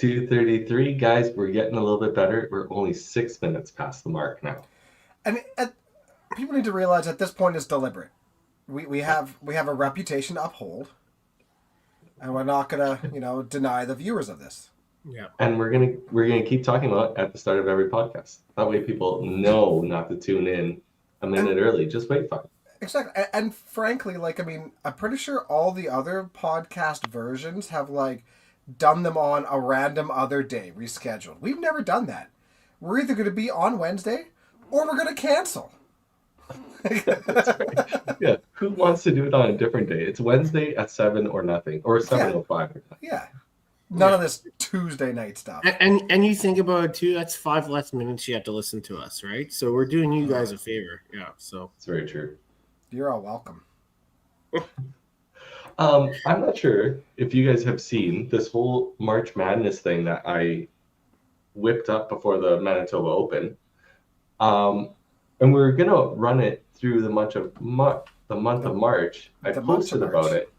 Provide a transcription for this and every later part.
2:33, guys. We're getting a little bit better. We're only 6 minutes past the mark now. And people need to realize at this point it's deliberate. We have a reputation to uphold, and we're not gonna deny the viewers of this. Yeah. And we're gonna keep talking about it at the start of every podcast. That way, people know not to tune in a minute early. Just wait for it. Exactly. And frankly, I'm pretty sure all the other podcast versions have done them on a random other day, rescheduled. We've never done that. We're either going to be on Wednesday or we're going to cancel. That's right. Yeah. Who wants to do it on a different day? It's Wednesday at 7 or nothing, or 7:05. Yeah. None of this Tuesday night stuff. And you think about it too, that's 5 less minutes you have to listen to us, right? So we're doing you guys a favor. Yeah. So it's very true. You're all welcome. I'm not sure if you guys have seen this whole March Madness thing that I whipped up before the Manitoba Open. And we're gonna run it through the month of March. I posted about it.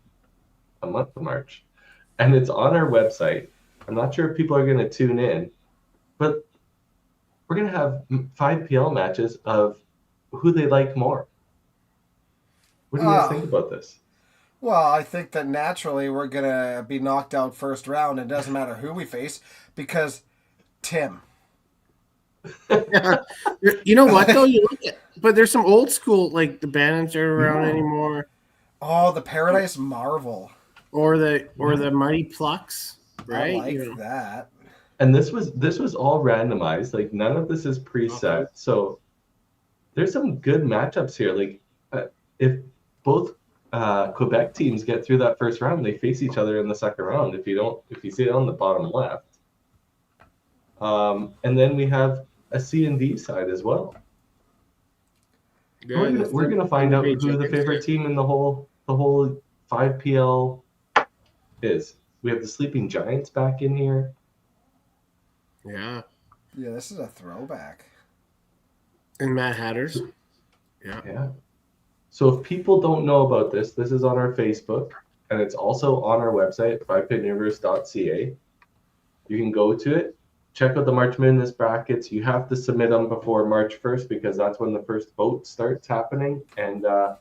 The month of March. And it's on our website. I'm not sure if people are gonna tune in, but we're gonna have 5 PL matches of who they like more. What do you guys think about this? Well, I think that naturally we're going to be knocked out first round. It doesn't matter who we face because Tim. You know what, though? But there's some old school, like the Bannons aren't around anymore. Oh, the Paradise Marvel. Or the Mighty Plucks, right? I like that. And this was all randomized. Like, none of this is preset. Okay. So there's some good matchups here. Like, if both Quebec teams get through that first round, they face each other in the second round. If you see it on the bottom left, and then we have a C and D side as well. Yeah, we're gonna find out who the favorite team in the whole 5 PL is. We have the Sleeping Giants back in here. Yeah. Yeah, this is a throwback. And Mad Hatters. Yeah. So if people don't know about this is on our Facebook, and it's also on our website, 5pituniverse.ca. You can go to it, check out the March Madness brackets. You have to submit them before March 1st because that's when the first vote starts happening. And the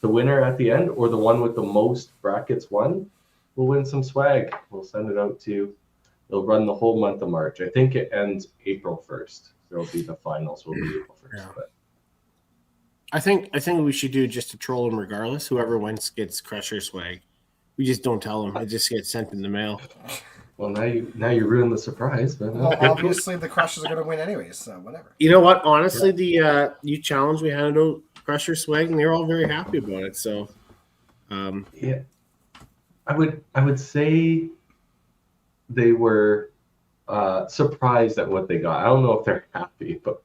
winner at the end, or the one with the most brackets won, will win some swag. We'll send it out to you. It'll run the whole month of March. I think it ends April 1st. There'll be the finals will be April 1st. Yeah. But I think we should do just to troll them regardless. Whoever wins gets Crusher swag. We just don't tell them. It just gets sent in the mail. Well, now you ruined the surprise. But well, obviously the Crushers are going to win anyways, so whatever. You know what? Honestly, the you challenge we handed out Crusher swag, and they're all very happy about it. So, yeah, I would say they were surprised at what they got. I don't know if they're happy, but.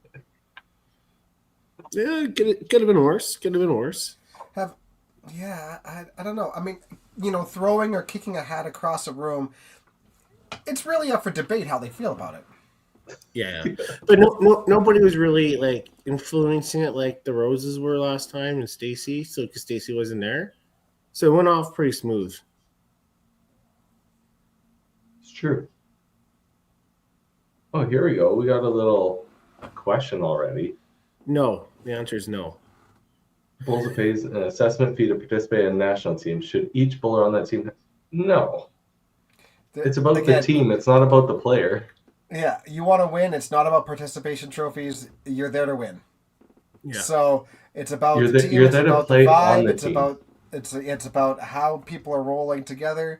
Yeah, could have been worse. Could have been worse. I don't know. I mean, throwing or kicking a hat across a room, it's really up for debate how they feel about it. Yeah, but nobody was really influencing it like the Roses were last time and Stacy. So because Stacy wasn't there, so it went off pretty smooth. It's true. Oh, here we go. We got a little question already. No, the answer is no. Bowls pays an assessment fee to participate in a national team. Should each bowler on that team? No. It's about the team. It's not about the player. Yeah, you want to win. It's not about participation trophies. You're there to win. Yeah. So it's about you're the team. You're there to play the vibe. On the team. It's about how people are rolling together.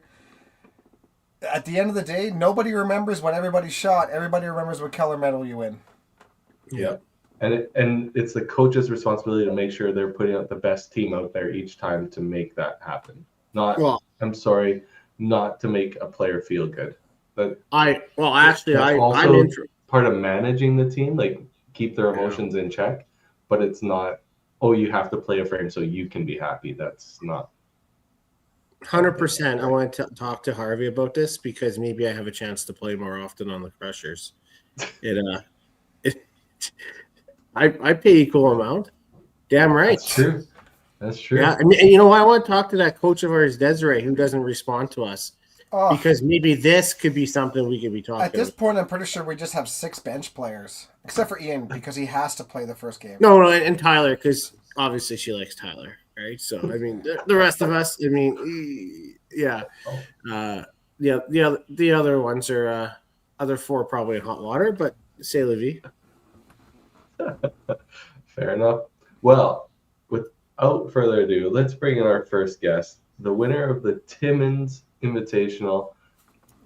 At the end of the day, nobody remembers when everybody's shot. Everybody remembers what color medal you win. Yeah. And it's the coach's responsibility to make sure they're putting out the best team out there each time to make that happen. Not to make a player feel good. But I'm part of managing the team, like keep their emotions in check. But it's not, you have to play a frame so you can be happy. That's not. 100%. I want to talk to Harvey about this because maybe I have a chance to play more often on the Crushers. I pay equal amount. Damn right. That's true. Yeah, and you know what? I want to talk to that coach of ours, Desiree, who doesn't respond to us. Oh, because maybe this could be something we could be talking at this about. point, I'm pretty sure we just have 6 bench players, except for Ian because he has to play the first game. No, and Tyler, because obviously she likes Tyler, right? So I mean, the rest of us, I mean, yeah, the other ones are other 4 probably in hot water, but say la vie. Fair enough. Well, without further ado, let's bring in our first guest, the winner of the Timmins Invitational,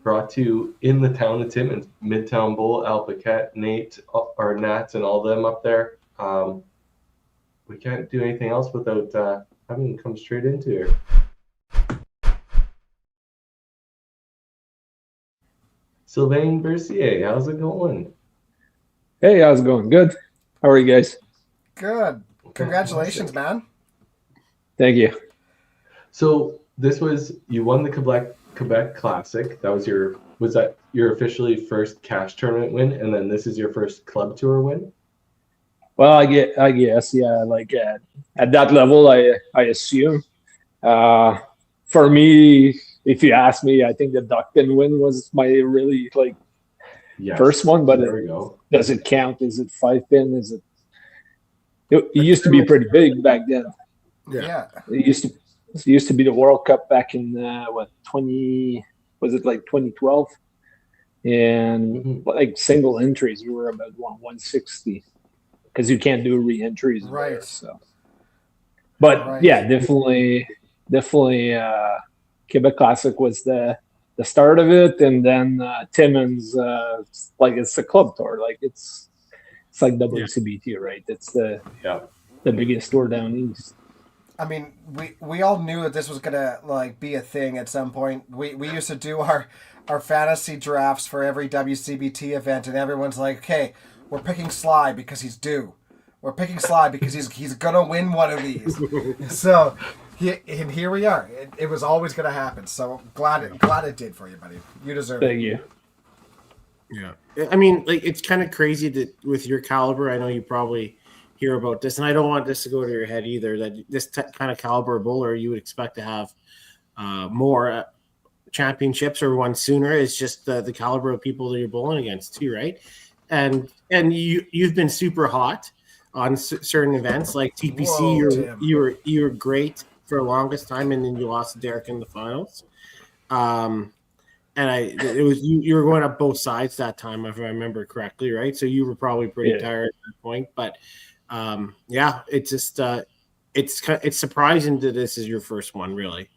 brought to you in the town of Timmins, Midtown Bowl, Alpacat, Nate, or Nats, and all them up there. We can't do anything else without having him come straight into here. Sylvain Bercier, how's it going? Hey, how's it going? Good. How are you guys? Good. Congratulations, man. Thank you. So you won the Quebec Classic. Was that your officially first cash tournament win, and then this is your first club tour win? Well, I guess, yeah. Like at that level, I assume. For me, if you ask me, I think the Duckpin win was my really first one. But there we go. Does it count? Is it 5-pin? Is it? It used to be pretty big back then. Yeah. It used to be the World Cup back in 2012, and like single entries, we were about 160 because you can't do re-entries, right? There, so, but yeah, definitely, Quebec Classic was the start of it, and then Timmins, it's a club tour, it's like WCBT, right? It's the biggest tour down east. I mean, we all knew that this was gonna be a thing at some point. We used to do our fantasy drafts for every WCBT event, and everyone's like, "Okay, we're picking Sly because he's due. We're picking Sly because he's gonna win one of these." So, and here we are. It was always gonna happen. So glad it did for you, buddy. You deserve it. Thank you. Yeah, I mean, it's kind of crazy that with your caliber, I know you probably hear about this, and I don't want this to go to your head either, that this kind of caliber bowler you would expect to have more championships or one sooner. It's just the caliber of people that you're bowling against too, right? And you've been super hot on certain events like TPC. Whoa, you were great for the longest time, and then you lost to Derek in the finals. And it was you were going up both sides that time, if I remember correctly, right? So you were probably pretty tired at that point, but it's just it's surprising that this is your first one, really,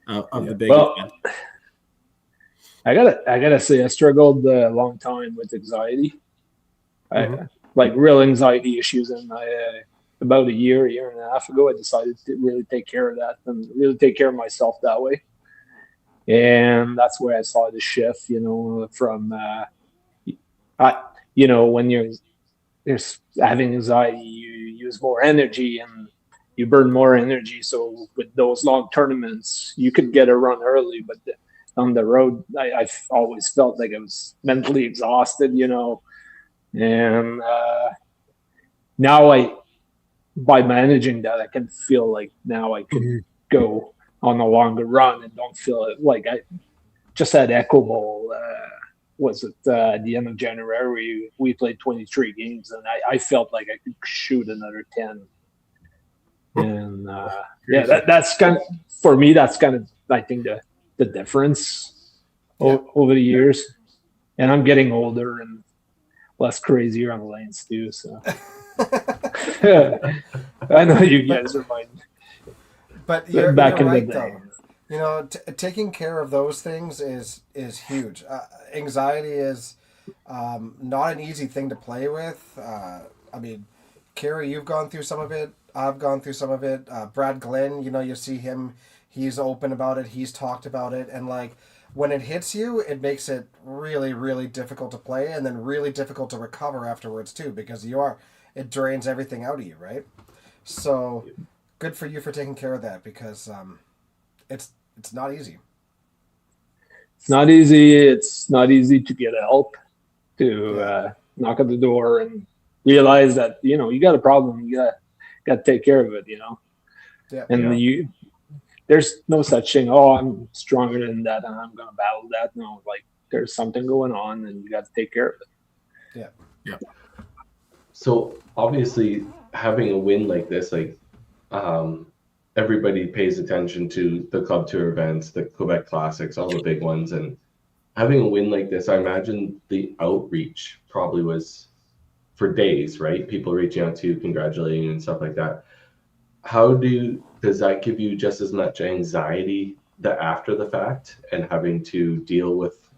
of the big event. I gotta say, I struggled a long time with anxiety. I real anxiety issues, and about a year and a half ago, I decided to really take care of that and really take care of myself that way. And that's where I saw the shift, from when you're having anxiety, you use more energy and you burn more energy. So with those long tournaments, you could get a run early, but on the road, I've always felt like I was mentally exhausted, and now by managing that, I can feel like now I can go on a longer run and don't feel it. Like I just had Echo Bowl. Was it at the end of January? We played 23 games, and I felt like I could shoot another 10. And that's kind of, for me. That's kind of, I think, the difference over the years. And I'm getting older and less crazier on the lanes too. So I know you guys are mine. But you're back in right, the day. though. Taking care of those things is huge. Anxiety is not an easy thing to play with. I mean, Kerry, you've gone through some of it. I've gone through some of it. Brad Glenn, you see him. He's open about it. He's talked about it. And when it hits you, it makes it really, really difficult to play, and then really difficult to recover afterwards too, because it drains everything out of you, right? So good for you for taking care of that, because it's not easy. It's not easy. It's not easy to get help, to knock at the door and realize that you got a problem. You got to take care of it. And there's no such thing. Oh, I'm stronger than that, and I'm gonna battle that. No, like there's something going on, and you got to take care of it. So obviously, having a win like this, like everybody pays attention to the Club Tour events, the Quebec Classics, all the big ones, and having a win like this, I imagine the outreach probably was for days, right? People reaching out to you, congratulating you and stuff like that. Does that give you just as much anxiety after the fact and having to deal with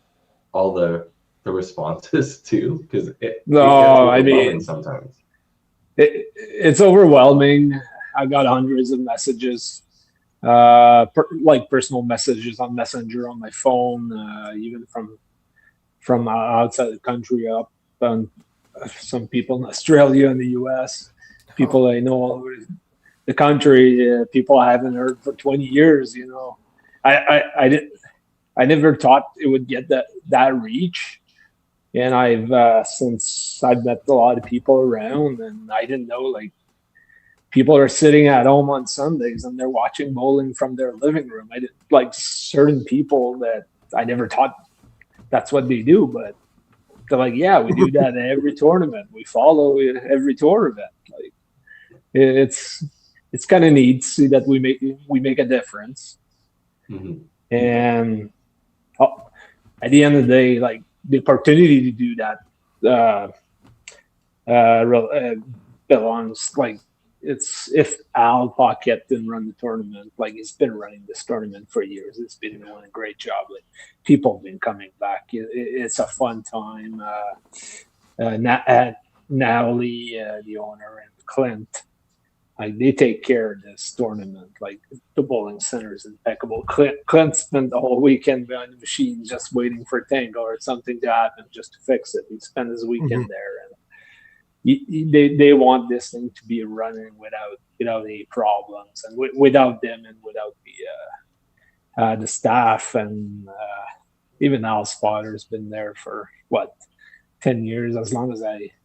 all the responses too? Because it gets overwhelming sometimes. It's overwhelming. I got hundreds of messages, like personal messages on Messenger on my phone, even from outside the country, up on some people in Australia and the US, people I know all over the country, people I haven't heard for 20 years. You know, I never thought it would get that reach. And since I've met a lot of people around, and I didn't know, like, people are sitting at home on Sundays and they're watching bowling from their living room. I did, like, certain people that I never thought that's what they do, but they're like, yeah, we do that at every tournament. We follow every tour event. Like, it's kind of neat to see that we make a difference. Mm-hmm. And at the end of the day, like, the opportunity to do that belongs, like, it's if Al Paquette didn't run the tournament, like, he's been running this tournament for years. It's been doing a great job. Like, people have been coming back. It's a fun time. Natalie, the owner, and Clint, like, they take care of this tournament. Like, the bowling center is impeccable. Clint spent the whole weekend behind the machine just waiting for Tango or something to happen just to fix it. He spent his weekend there, and they want this thing to be running without any problems, and without them, and without the staff, and even Al Spotter's been there for 10 years. As long as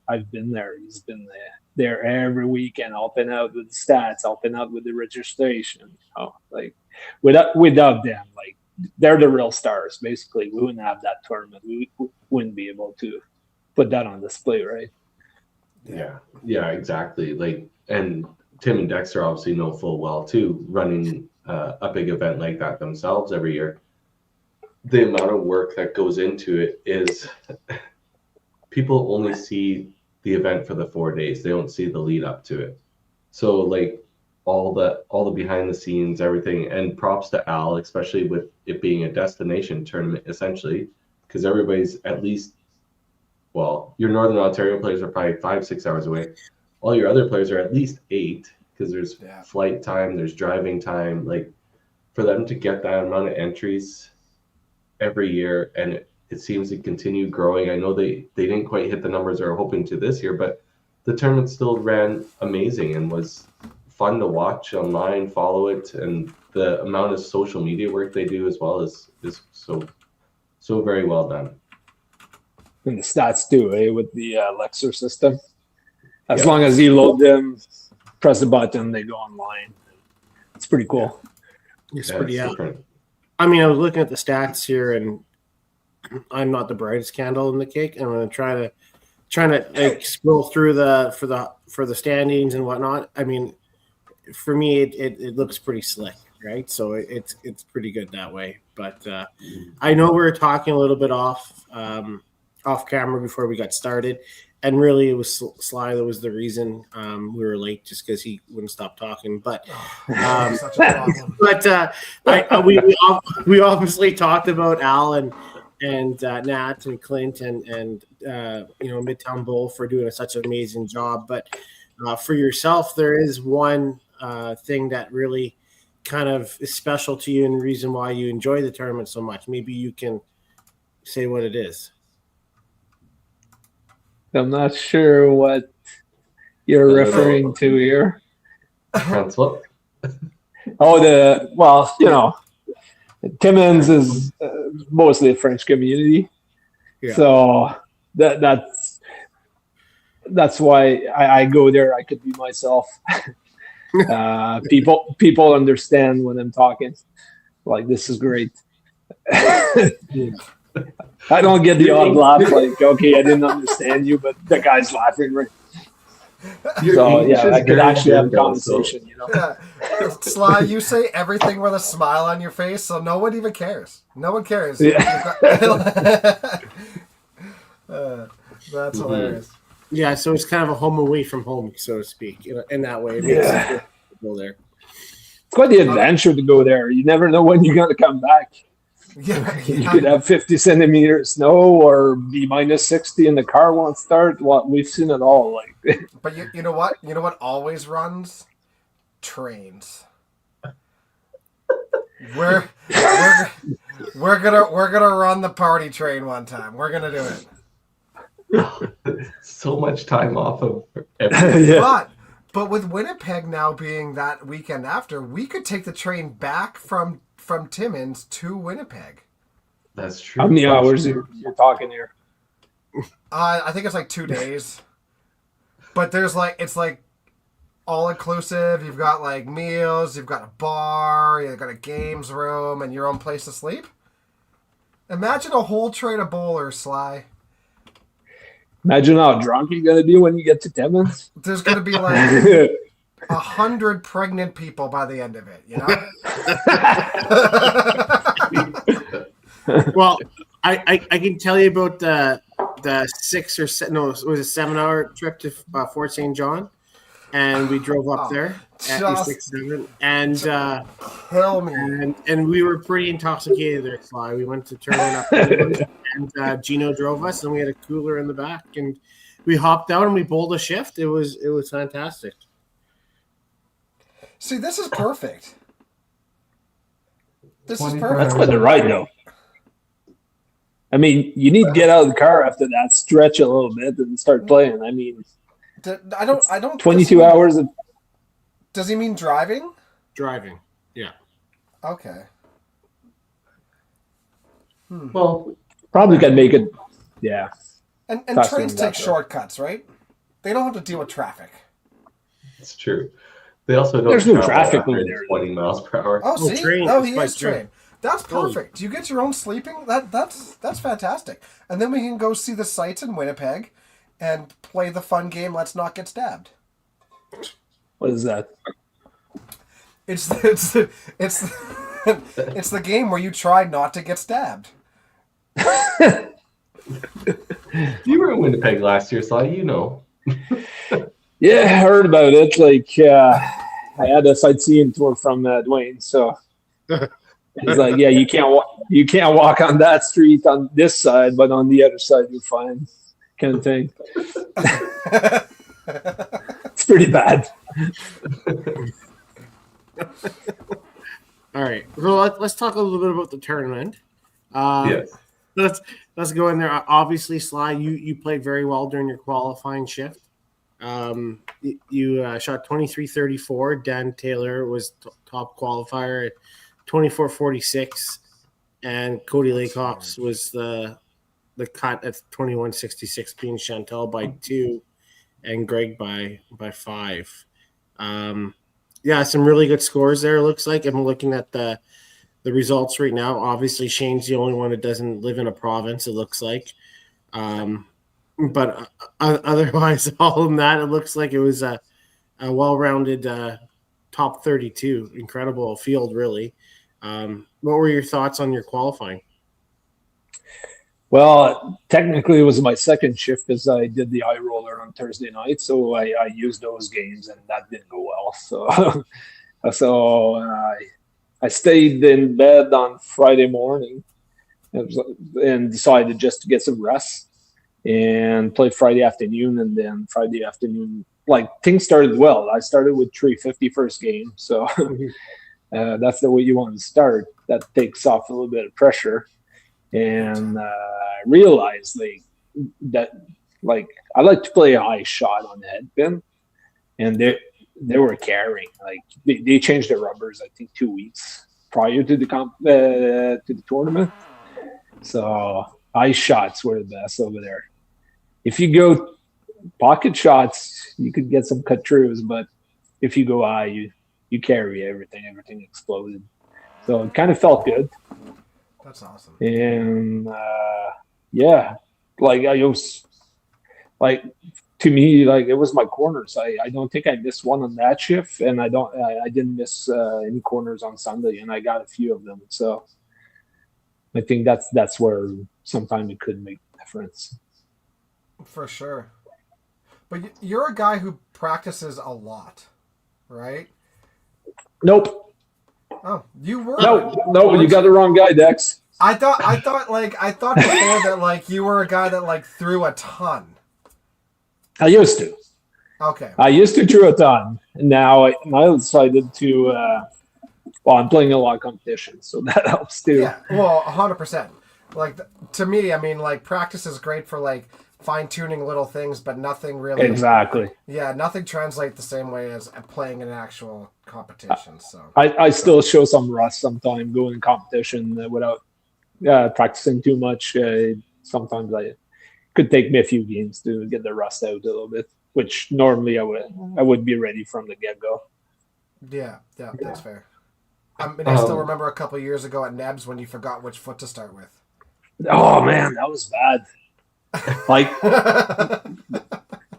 I've been there, he's been there every weekend, helping out with the stats, helping out with the registration. Like, without them, like, they're the real stars. Basically, we wouldn't have that tournament. We wouldn't be able to put that on display, right? Yeah, exactly. Like, and Tim and Dexter obviously know full well too, running a big event like that themselves every year. The amount of work that goes into it is, people only see the event for the 4 days. They don't see the lead up to it. So, like, all the behind the scenes, everything, and props to Al, especially with it being a destination tournament essentially, because everybody's at least, well, your Northern Ontario players are probably 5-6 hours away. All your other players are at least 8, because there's flight time, there's driving time. Like, for them to get that amount of entries every year, and it seems to continue growing. I know they didn't quite hit the numbers they were hoping to this year, but the tournament still ran amazing and was fun to watch online, follow it, and the amount of social media work they do as well is so very well done. And the stats too, with the Lexer system. As long as you load them, press the button, they go online. It's pretty cool. It's pretty different. I mean, I was looking at the stats here, and I'm not the brightest candle in the cake. I'm going to try to like scroll through for the standings and whatnot. I mean, for me, it looks pretty slick, right? So it's pretty good that way. But I know we were talking a little bit off camera before we got started, and really it was Sly that was the reason we were late, just because he wouldn't stop talking. But such a problem. But we obviously talked about Al and Nat and Clint and Midtown Bowl for doing such an amazing job. But for yourself, there is one thing that really kind of is special to you and the reason why you enjoy the tournament so much. Maybe you can say what it is. I'm not sure what you're referring to here. Francois? Timmins is mostly a French community, so that's why I go there. I could be myself. People understand when I'm talking. Like, this is great. I don't get the odd laugh like, okay, I didn't understand you, but the guy's laughing, right? Your So English yeah, is I could very actually have a good, also. conversation, you know. Yeah. Sly, you say everything with a smile on your face, so no one even cares. No one cares. Yeah. That's hilarious. Yeah, so it's kind of a home away from home, so to speak, in that way. It makes Yeah. it go there. It's quite the adventure to go there. You never know when you're going to come back. Yeah, You could have 50 centimeters snow or be minus 60 and the car won't start. Well, we've seen it all. Like, But you know what? You know what always runs? Trains. We're gonna run the party train one time. We're gonna do it. So much time off of everything. yeah. But with Winnipeg now being that weekend after, we could take the train back from Timmins to Winnipeg. That's true. How many That's hours true. you're talking here? I think it's like 2 days. But it's like all inclusive. You've got like meals, you've got a bar, you've got a games room, and your own place to sleep. Imagine a whole train of bowlers, Sly. Imagine how drunk you're going to be when you get to Timmins. There's gonna be like 100 pregnant people by the end of it, you know? Well, I can tell you about the 7-hour trip to Fort St. John, and we drove up there at Just 6, 7, and Kill me. and we were pretty intoxicated there, Sly. We went to turn it up, and Gino drove us, and we had a cooler in the back, and we hopped out and we bowled a shift. It was fantastic. See, this is perfect. This is 24 perfect. That's quite the ride, though. I mean, you need to get out of the car after that, stretch a little bit, and start playing. I mean, I don't. 22 hours of Does he mean driving? Driving, yeah. Okay. Well, probably can make it. Yeah. And Faster trains than take that, though. shortcuts, right? They don't have to deal with traffic. it's true. They also don't There's no travel traffic after over there. 20 miles per hour. Oh, Oh, see? train. Oh, It's he by is train. train. That's Oh. perfect. You get your own sleeping. That's fantastic. And then we can go see the sights in Winnipeg and play the fun game. Let's not get stabbed. What is that? It's it's the game where you try not to get stabbed. You were in Winnipeg last year, Sly. You know. Yeah, I heard about it. Like, I had a sightseeing tour from Dwayne, so he's like, "Yeah, you can't walk on that street on this side, but on the other side you're fine," kind of thing. It's pretty bad. All right, so let's talk a little bit about the tournament. Yes. Let's go in there. Obviously, Sly, you played very well during your qualifying shift. You shot 23-34. Dan Taylor was top qualifier at 24-46, and Cody Laycox was the cut at 21-66, being Chantal by 2 and Greg by 5. Yeah, some really good scores there. It looks like I'm looking at the results right now. Obviously, Shane's the only one that doesn't live in a province. It looks like. But otherwise, all in that, it looks like it was a well-rounded top 32. Incredible field, really. What were your thoughts on your qualifying? Well, technically, it was my second shift as I did the eye roller on Thursday night, so I used those games, and that didn't go well. So, I stayed in bed on Friday morning and decided just to get some rest and play Friday afternoon. And then Friday afternoon, like, things started well. I started with 350 first game, so that's the way you want to start. That takes off a little bit of pressure. And I realized that I like to play a high shot on the head pin, and they were carrying. Like, they changed the rubbers, I think, 2 weeks prior to the tournament. So high shots were the best over there. If you go pocket shots, you could get some cut throughs, but if you go high, you carry everything. Everything exploded. So it kind of felt good. That's awesome. And yeah, like I was like, to me, like it was my corners. I don't think I missed one on that shift, and I didn't miss any corners on Sunday, and I got a few of them. So I think that's where sometimes it could make a difference. For sure. But you're a guy who practices a lot, right? Nope. Oh, you were. No, you got the wrong guy, Dex. I thought before that like you were a guy that like threw a ton. I used to. Okay. I used to throw a ton. And now I decided to. Well, I'm playing a lot of competition, so that helps too. Yeah. Well, 100%. Like to me, I mean, like practice is great for like fine tuning little things, but nothing really. Exactly. Yeah, nothing translates the same way as playing in an actual competition. So I still show some rust sometimes going in competition without practicing too much. Sometimes I could take me a few games to get the rust out a little bit, which normally I would be ready from the get go. Yeah, that's fair. I mean, I still remember a couple years ago at Nebs when you forgot which foot to start with. Oh man, that was bad. Like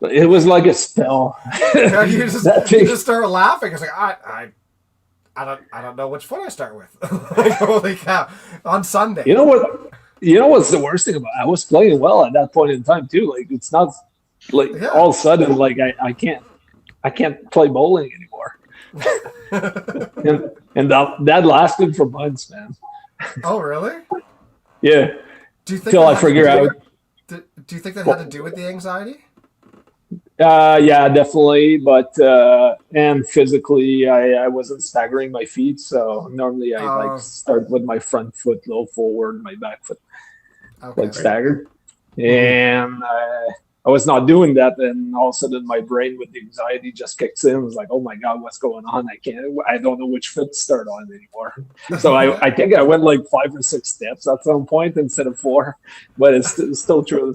it was like a spell. you just start laughing. It's like I don't know which foot I start with. Like, holy cow! On Sunday. You know what? You know what's the worst thing about it? I was playing well at that point in time too. Like it's not like all of a sudden like I can't play bowling anymore. and that lasted for months, man. Oh really? Yeah. Do you think till I figure out? Do you think that had to do with the anxiety? Yeah, definitely. But and physically, I wasn't staggering my feet. So normally I like start with my front foot a little forward, my back foot like staggered. And I was not doing that. And all of a sudden my brain with the anxiety just kicks in. I was like, oh my God, what's going on? I don't know which foot to start on anymore. So I think I went like 5 or 6 steps at some point instead of 4, but it's still true.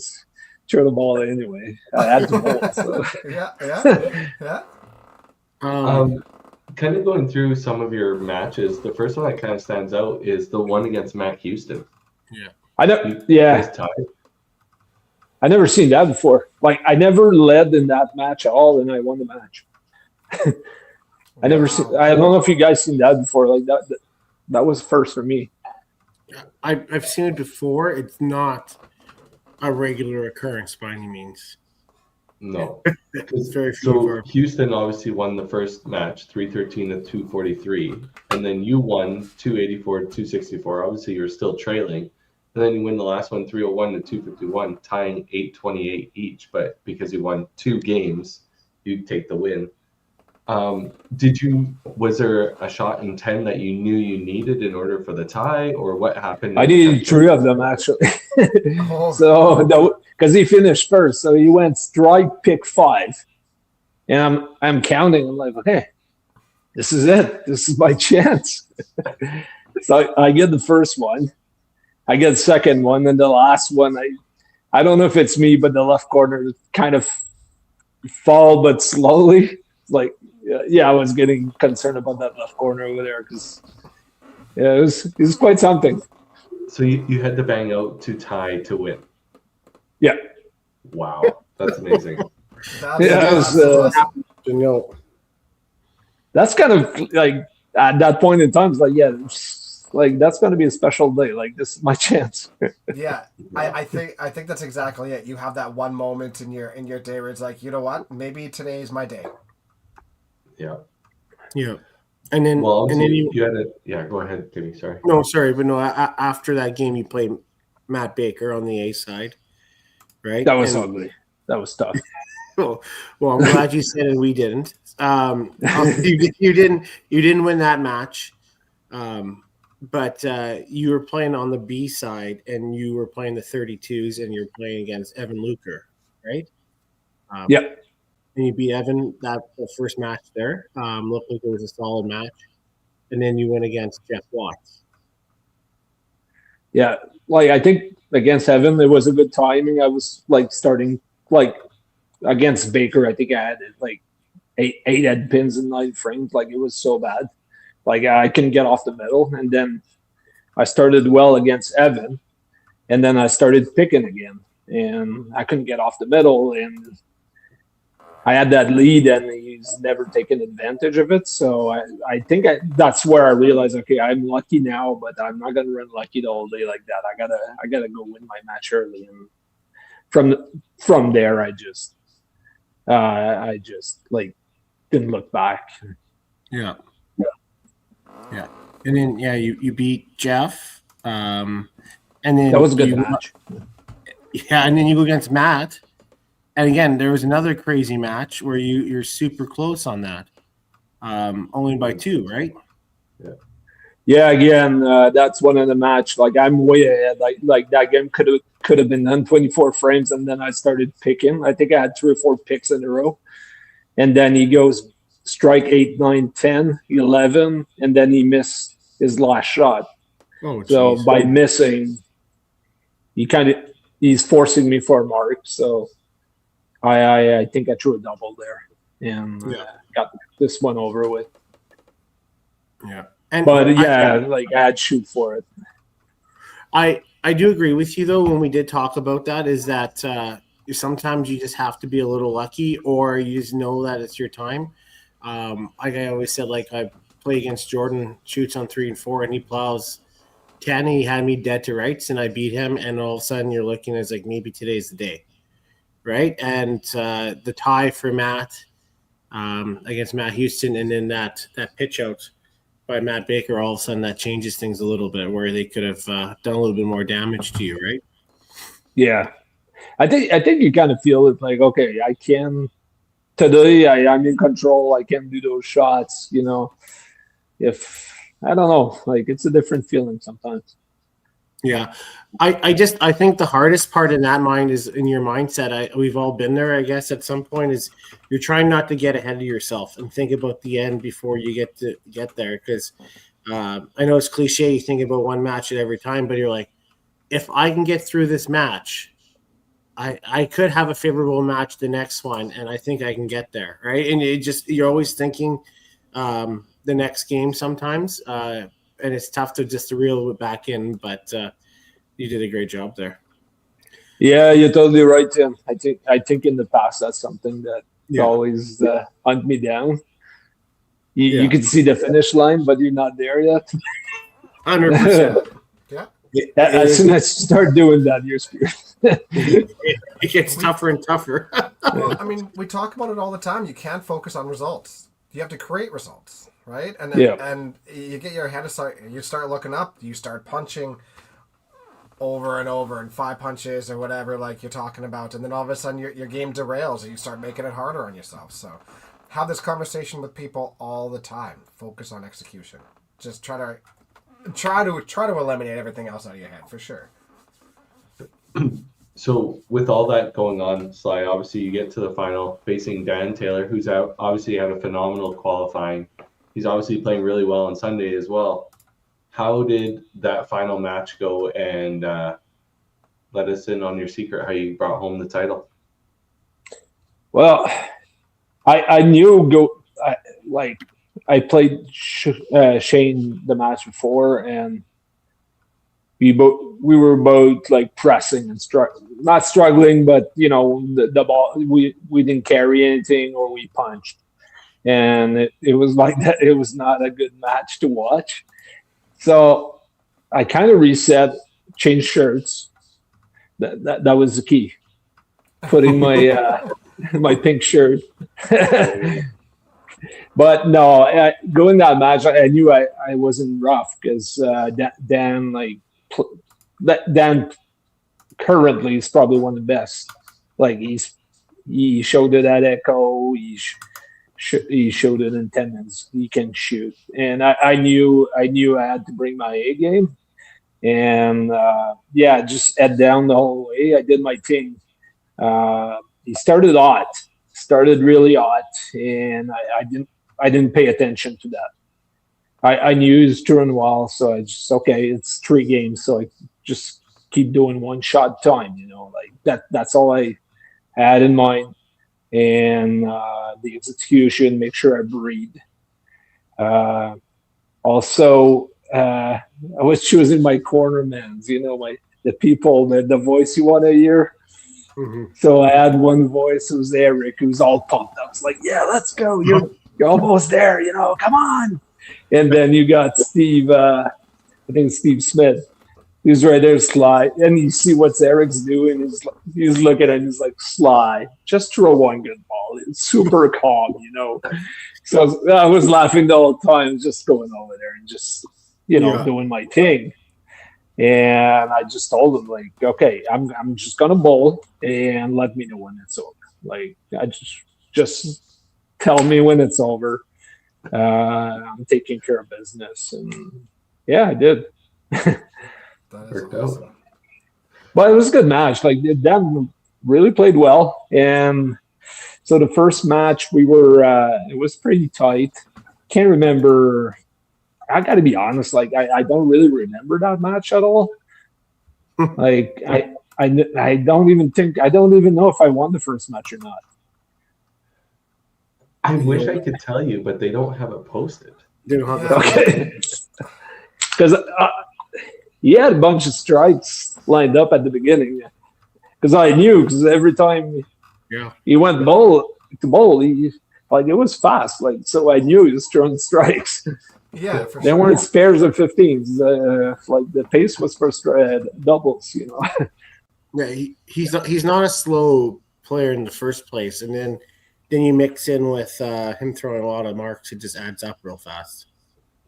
Throw the ball anyway. I had to bowl. So. Yeah. Kind of going through some of your matches. The first one that kind of stands out is the one against Matt Houston. Yeah, I know. Yeah, I never seen that before. Like I never led in that match at all, and I won the match. I never seen. I don't know if you guys seen that before. Like that was first for me. I've seen it before. It's not a regular occurrence by any means. No. It's very so Houston obviously won the first match 313 to 243, and then you won 284 to 264. Obviously you're still trailing, and then you win the last one 301 to 251, tying 828 each. But because you won 2 games, you take the win. Was there a shot in 10 that you knew you needed in order for the tie, or what happened? I needed 3 of them actually. So because he finished first, so he went strike pick 5, and I'm counting. I'm like, okay, this is it. This is my chance. So I get the first one, I get the second one, and the last one. I don't know if it's me, but the left corner kind of fall, but slowly, like. Yeah, I was getting concerned about that left corner over there because it was quite something. So you had to bang out to tie to win. Yeah. Wow, that's amazing. That's kind of like at that point in time, it's like like that's going to be a special day. Like this is my chance. Yeah, I think that's exactly it. You have that one moment in your day where it's like, you know what, maybe today is my day. Yeah. And then, you had it. Yeah, go ahead, Timmy. Sorry. No, sorry, but no. After that game, you played Matt Baker on the A side, right? That was ugly. That was tough. Well, I'm glad you said it. We didn't. You didn't win that match, but you were playing on the B side, and you were playing the 32s, and you're playing against Evan Luker, right? Yep. And you beat Evan that first match there. Looked like it was a solid match. And then you went against Jeff Watts. Yeah, like I think against Evan, it was a good timing. I was like starting like against Baker. I think I had like eight head pins in 9 frames. Like it was so bad. Like I couldn't get off the middle, and then I started well against Evan, and then I started picking again, and I couldn't get off the middle, and I had that lead, and he's never taken advantage of it. So I think that's where I realized, okay, I'm lucky now, but I'm not gonna run lucky the whole day like that. I gotta go win my match early, and from there, I just like didn't look back. Yeah. And then you beat Jeff, and then That was a good match. Yeah, and then you go against Matt, and again there was another crazy match where you're super close on that, only by 2, right? Yeah, again, that's one of the match. Like I'm way ahead. Like that game could have been done 24 frames, and then I started picking. I think I had 3 or 4 picks in a row, and then he goes strike 8, 9, 10, 11, and then he missed his last shot. Oh, so geez. by missing, he's forcing me for a mark. So I think I threw a double there and got this one over with. Yeah. But I had to shoot for it. I do agree with you though. When we did talk about that, is that sometimes you just have to be a little lucky, or you just know that it's your time. Like I always said, like I play against Jordan, shoots on 3 and 4, and he plows 10. He had me dead to rights, and I beat him. And all of a sudden, you're looking as like maybe today's the day, right? And the tie for Matt against Matt Houston, and then that pitch out by Matt Baker, all of a sudden that changes things a little bit, where they could have done a little bit more damage to you, right? Yeah, I think you kind of feel it like, okay, I can. Today, I'm in control. I can do those shots, you know. If I don't know, like it's a different feeling sometimes. Yeah, I think the hardest part in that mind is in your mindset. We've all been there, I guess, at some point. Is you're trying not to get ahead of yourself and think about the end before you get there. Because I know it's cliche, you think about one match at every time, but you're like, if I can get through this match, I could have a favorable match the next one, and I think I can get there, right? And you're always thinking the next game sometimes, and it's tough to reel it back in. But you did a great job there. Yeah, you're totally right, Tim. I think in the past that's something that always hunt me down. You can see the finish line, but you're not there yet. 100%. As soon as you start doing that, you're screwed. It gets tougher and tougher. Well, I mean, we talk about it all the time. You can't focus on results. You have to create results, right? And then, and you get your head aside. You start looking up. You start punching over and over, and 5 punches or whatever, like you're talking about, and then all of a sudden your game derails, and you start making it harder on yourself. So, have this conversation with people all the time. Focus on execution. Just try to eliminate everything else out of your head, for sure. So with all that going on, Sly, obviously you get to the final facing Dan Taylor, who's out. Obviously had a phenomenal qualifying. He's obviously playing really well on Sunday as well. How did that final match go? And let us in on your secret how you brought home the title. Well, I knew I played Shane the match before, and we were both like pressing and not struggling, but you know the ball we didn't carry anything or we punched, and it was like that. It was not a good match to watch. So I kind of reset, changed shirts. That was the key. Putting my my pink shirt. But no, going that match, I knew I wasn't rough because Dan Dan currently is probably one of the best. Like he showed it at Echo. He showed it in Timmins. He can shoot, and I knew I had to bring my A game, and just head down the whole way. I did my thing. He started really hot, and I didn't pay attention to that. I knew he was doing well, so I just it's 3 games, so I just keep doing one shot time, you know, like that's all I had in mind. and the execution, make sure I breathe. Also, I was choosing my cornermans, the people, the voice you want to hear. Mm-hmm. So I had one voice, it was Eric, who's all pumped up. It's like, yeah, let's go. You're almost there, come on. And then you got Steve, I think Steve Smith. He's right there, Sly. And you see what Eric's doing. He's looking at it, he's like, Sly, just throw one good ball. It's super calm, So I was laughing the whole time, just going over there and just, doing my thing. And I just told him, like, okay, I'm just going to bowl and let me know when it's over. Like, I just tell me when it's over. I'm taking care of business. And yeah, I did. That is awesome. But it was a good match. Like, Dan really played well. And so the first match, we were, it was pretty tight. Can't remember. I got to be honest. Like, I don't really remember that match at all. Like, I don't even know if I won the first match or not. I wish I could tell you, but they don't have it posted. They don't have Okay. Because he had a bunch of strikes lined up at the beginning. Because I knew, because every time he went to bowl, he, like, it was fast. Like, so I knew he was throwing strikes. Yeah, for They sure. weren't spares or 15s. Like, the pace was for doubles, Yeah, he's not a slow player in the first place, and then you mix in with him throwing a lot of marks, it just adds up real fast.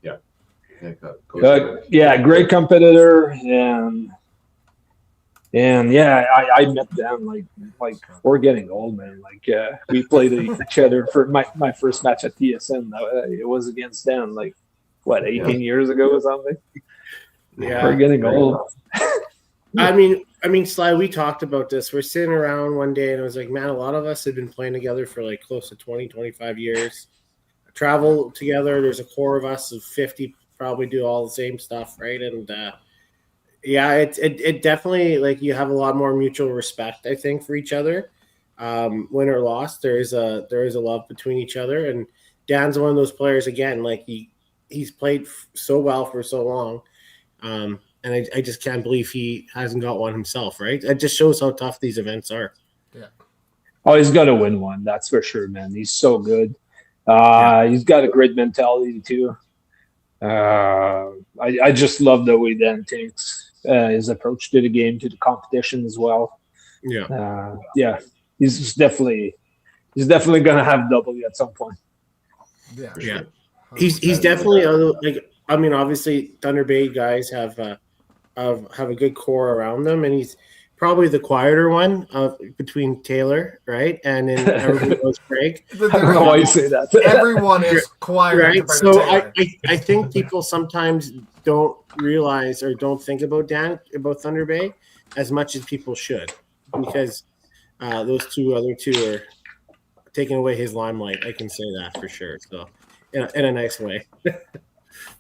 Yeah, great competitor, and yeah, I met them like we're getting old, man. Like, we played each other for my first match at TSN. It was against them, like, what, 18 years ago or something. Yeah, we're getting old. I mean, Sly, we talked about this. We're sitting around one day, and I was like, man, a lot of us have been playing together for like close to 20, 25 years. Travel together. There's a core of us of 50, probably do all the same stuff, right? And yeah, it definitely, like, you have a lot more mutual respect, I think, for each other. Win or loss, there is a love between each other. And Dan's one of those players, again, like, he's played so well for so long. And I just can't believe he hasn't got one himself, right? It just shows how tough these events are. Yeah. Oh, he's got to win one. That's for sure, man. He's so good. He's got a great mentality too. I just love the way Dan takes his approach to the game, to the competition as well. Yeah. Yeah. He's definitely gonna have W at some point. Yeah. Yeah. He's definitely like, I mean, obviously Thunder Bay guys have a good core around them, and he's probably the quieter one between Taylor, right? And then everybody knows Craig. I don't know why you say that. Everyone is quiet. Right. So I think people sometimes don't realize or don't think about Thunder Bay as much as people should, because those other two are taking away his limelight. I can say that for sure. So in a nice way.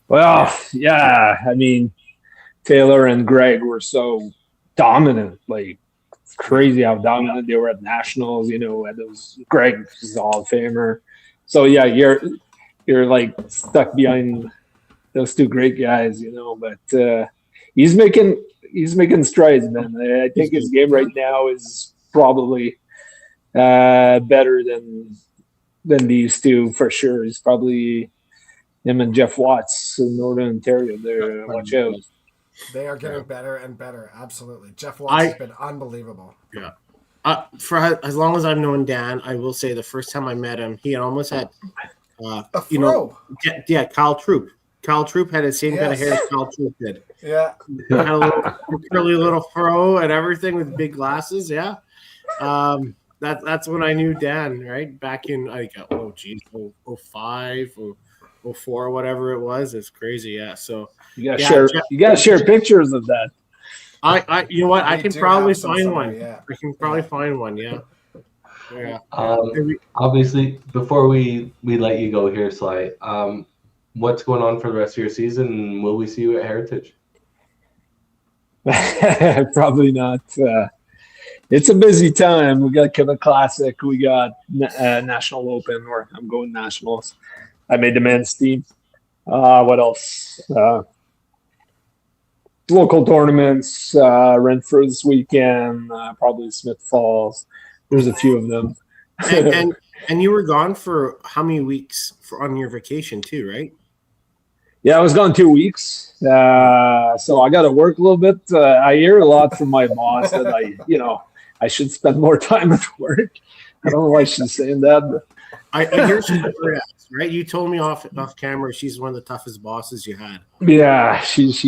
Well, yeah. I mean, Taylor and Greg were so dominant. Like, it's crazy how dominant they were at nationals. At those, Greg is a Hall of Famer. So yeah, you're like stuck behind those two great guys. But he's making strides, man. I think his game right now is probably better than these two for sure. He's probably him and Jeff Watts in Northern Ontario. There, watch out. They are getting better and better. Absolutely. Jeff Watts has been unbelievable. Yeah. For as long as I've known Dan, I will say the first time I met him, he almost had, A throw. Kyle Troop. Kyle Troop had the same kind of hair as Kyle Troop did. Yeah. Had a little curly little fro and everything with big glasses. Yeah. That's when I knew Dan, right? Back in, 05 or 04, whatever it was. It's crazy. Yeah. So you gotta share pictures of that. I you know what? I can probably find one. Yeah. I can probably find one. Yeah. Yeah. Obviously, before we let you go here, Sly, what's going on for the rest of your season? Will we see you at Heritage? Probably not. it's a busy time. We got Quebec Classic. We got National Open, or I'm going Nationals. I made the men's team. What else? Local tournaments, Renfrew this weekend, probably Smith Falls. There's a few of them. And you were gone for how many weeks on your vacation too, right? Yeah, I was gone 2 weeks. So I got to work a little bit. I hear a lot from my boss that I should spend more time at work. I don't know why she's saying that, but I hear she's right. You told me off camera she's one of the toughest bosses you had. yeah, she's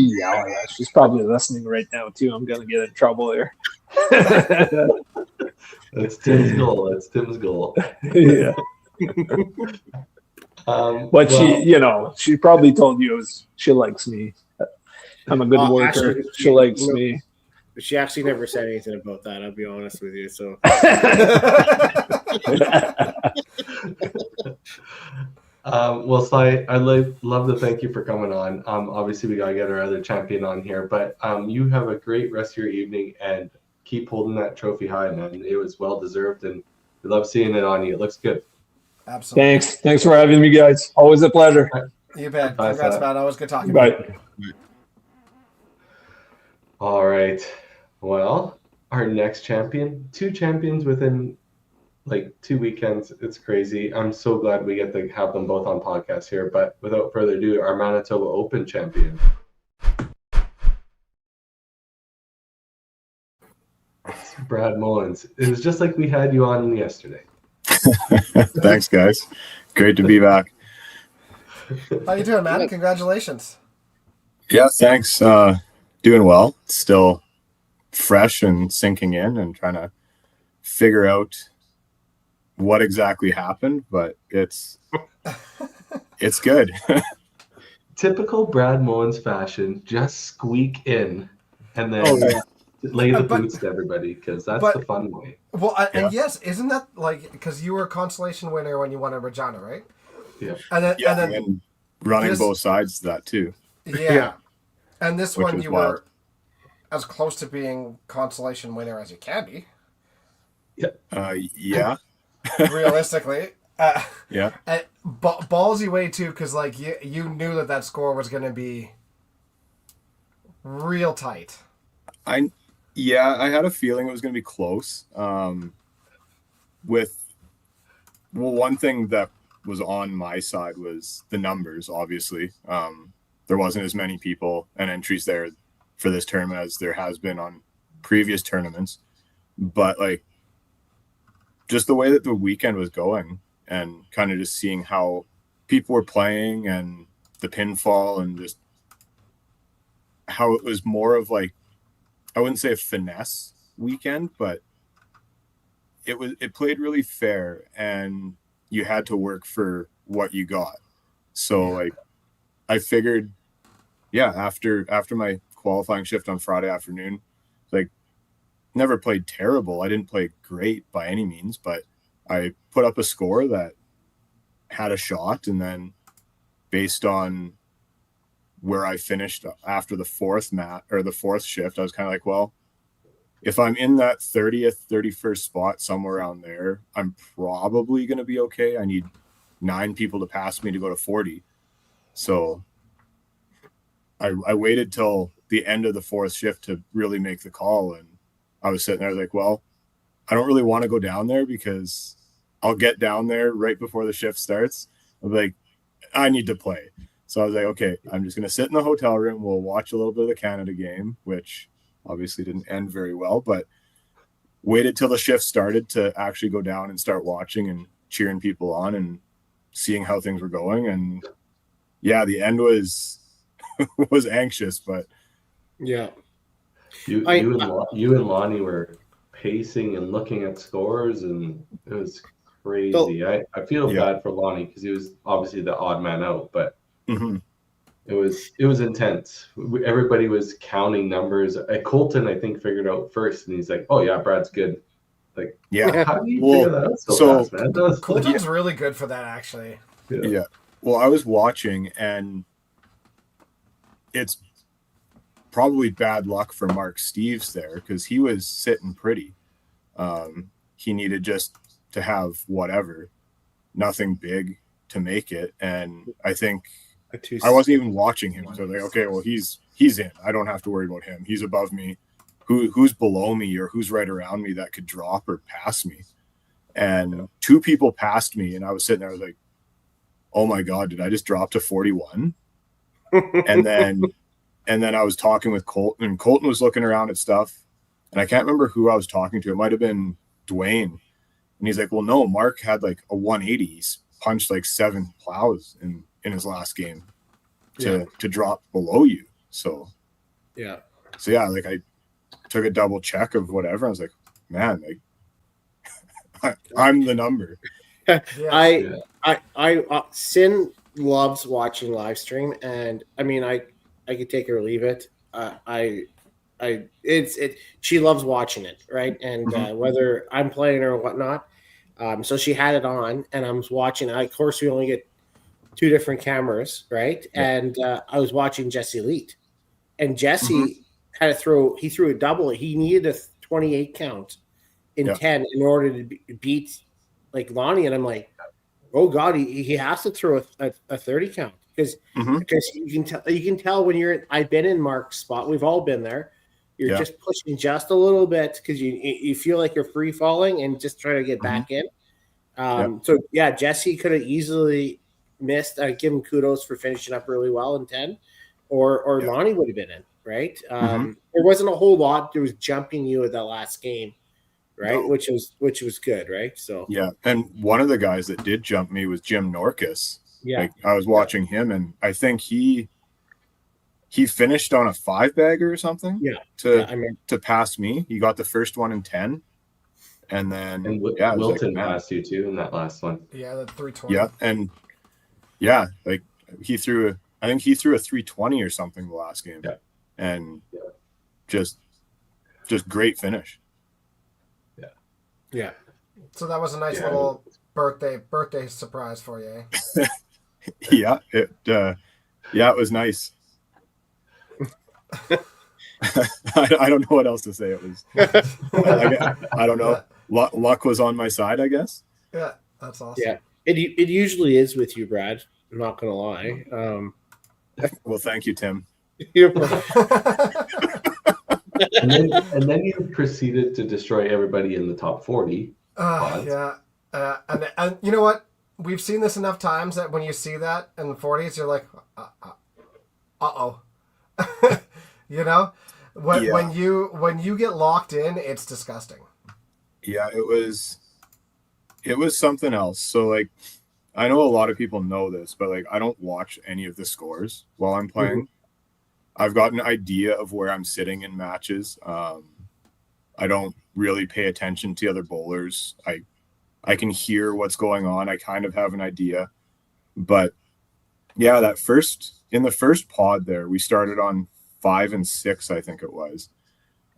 probably listening right now too. I'm gonna get in trouble here. That's Tim's goal. That's Tim's goal. Yeah, but she probably told you she likes me. I'm a good worker. Actually, she likes me. She actually never said anything about that. I'll be honest with you. So. Well, Sly, I'd love to thank you for coming on. Obviously, we gotta get our other champion on here, but you have a great rest of your evening and keep holding that trophy high, man. It was well deserved, and we love seeing it on you. It looks good. Absolutely. Thanks for having me, guys. Always a pleasure. You bet. Bye, Congrats, Sly. man. Always good talking. Bye. All right. Well, our next champion, 2 champions within like 2 weekends. It's crazy. I'm so glad we get to have them both on podcast here. But without further ado, our Manitoba Open champion. It's Brad Mullins. It was just like we had you on yesterday. Thanks, guys. Great to be back. How you doing, man? Congratulations. Yeah, thanks. Doing well. Still fresh and sinking in and trying to figure out what exactly happened, but it's good. Typical Brad Mullins fashion, just squeak in and then lay the boots to everybody, because that's the fun way. Well, and yes, isn't that like, because you were a consolation winner when you won at Regina, right? Yeah. And then running both sides of that too. Yeah. And this Which one was you wild. were as close to being consolation winner as you can be. Yeah. Realistically. Yeah. Ballsy way too, because like you knew that score was going to be real tight. I had a feeling it was going to be close. One thing that was on my side was the numbers, obviously. There wasn't as many people and entries there for this tournament as there has been on previous tournaments. But like, just the way that the weekend was going and kind of just seeing how people were playing and the pinfall and just how it was more of like, I wouldn't say a finesse weekend, but it played really fair and you had to work for what you got. So like, I figured, after my qualifying shift on Friday afternoon, like, never played terrible. I didn't play great by any means, but I put up a score that had a shot. And then based on where I finished after the fourth shift, I was kind of like, well, if I'm in that 30th, 31st spot, somewhere around there, I'm probably going to be okay. I need 9 people to pass me to go to 40. So I waited till the end of the 4th shift to really make the call. And I was sitting there like, well, I don't really want to go down there because I'll get down there right before the shift starts. I'm like, I need to play. So I was like, okay, I'm just going to sit in the hotel room. We'll watch a little bit of the Canada game, which obviously didn't end very well, but waited till the shift started to actually go down and start watching and cheering people on and seeing how things were going. And yeah, the end was was anxious, but yeah. You and Lonnie were pacing and looking at scores, and it was crazy. I feel bad for Lonnie because he was obviously the odd man out, but it was intense. Everybody was counting numbers. Colton, I think, figured out first, and he's like, "Oh yeah, Brad's good." Like, how do you figure that out so fast, man? Colton's really good for that, actually. Yeah. Well, I was watching, and it's probably bad luck for Mark Steves there because he was sitting pretty. He needed just to have whatever, nothing big to make it. And I think I wasn't even watching him. So like, okay, well he's in. I don't have to worry about him. He's above me. Who's below me or who's right around me that could drop or pass me? And two people passed me, and I was sitting there. I was like, "Oh my god, did I just drop to 41?" and then I was talking with Colton, and Colton was looking around at stuff, and I can't remember who I was talking to. It might have been Dwayne, and he's like, "Well, no, Mark had like a 180. He's punched like 7 plows in his last game to drop below you." So Yeah. like I took a double check of whatever. I was like, man, like I'm the number. Yeah. Sin loves watching live stream, and I mean, I could take it or leave it. She loves watching it, right? And whether I'm playing or whatnot, so she had it on, and I was watching. Of course, we only get 2 different cameras, right? Yeah. And I was watching Jesse Elite, and Jesse had to throw. He threw a double. He needed a 28 count in 10 in order to beat like Lonnie, and I'm like, oh god, he has to throw a 30 count because you can tell when you're. I've been in Mark's spot. We've all been there. You're just pushing just a little bit because you feel like you're free falling and just trying to get back in. So Jesse could have easily missed. I give him kudos for finishing up really well in 10, or Lonnie would have been in, right? There wasn't a whole lot. There was jumping you at that last game, right? No. Which was good, right? So and one of the guys that did jump me was Jim Norcus. Like, I was watching him, and I think he finished on a 5-bagger or something. To pass me. He got the first one in 10. And then Wilton passed you too in that last one. Yeah, that 320. Yeah, and like he threw a 320 or something the last game. Yeah. And just great finish. Yeah. Yeah. So that was a nice little birthday surprise for you, eh? It was nice. I don't know what else to say. It was I don't know. Luck was on my side, I guess. Yeah, that's awesome. Yeah, it usually is with you, Brad. I'm not gonna lie. Well, thank you, Tim. and then you proceeded to destroy everybody in the top 40. And you know what? We've seen this enough times that when you see that in the 40s, you're like, uh-oh. You know? When you get locked in, it's disgusting. Yeah, it was something else. So like, I know a lot of people know this, but like, I don't watch any of the scores while I'm playing. I've got an idea of where I'm sitting in matches. I don't really pay attention to other bowlers. I can hear what's going on. I kind of have an idea, but in the first pod there, we started on 5 and 6, I think it was.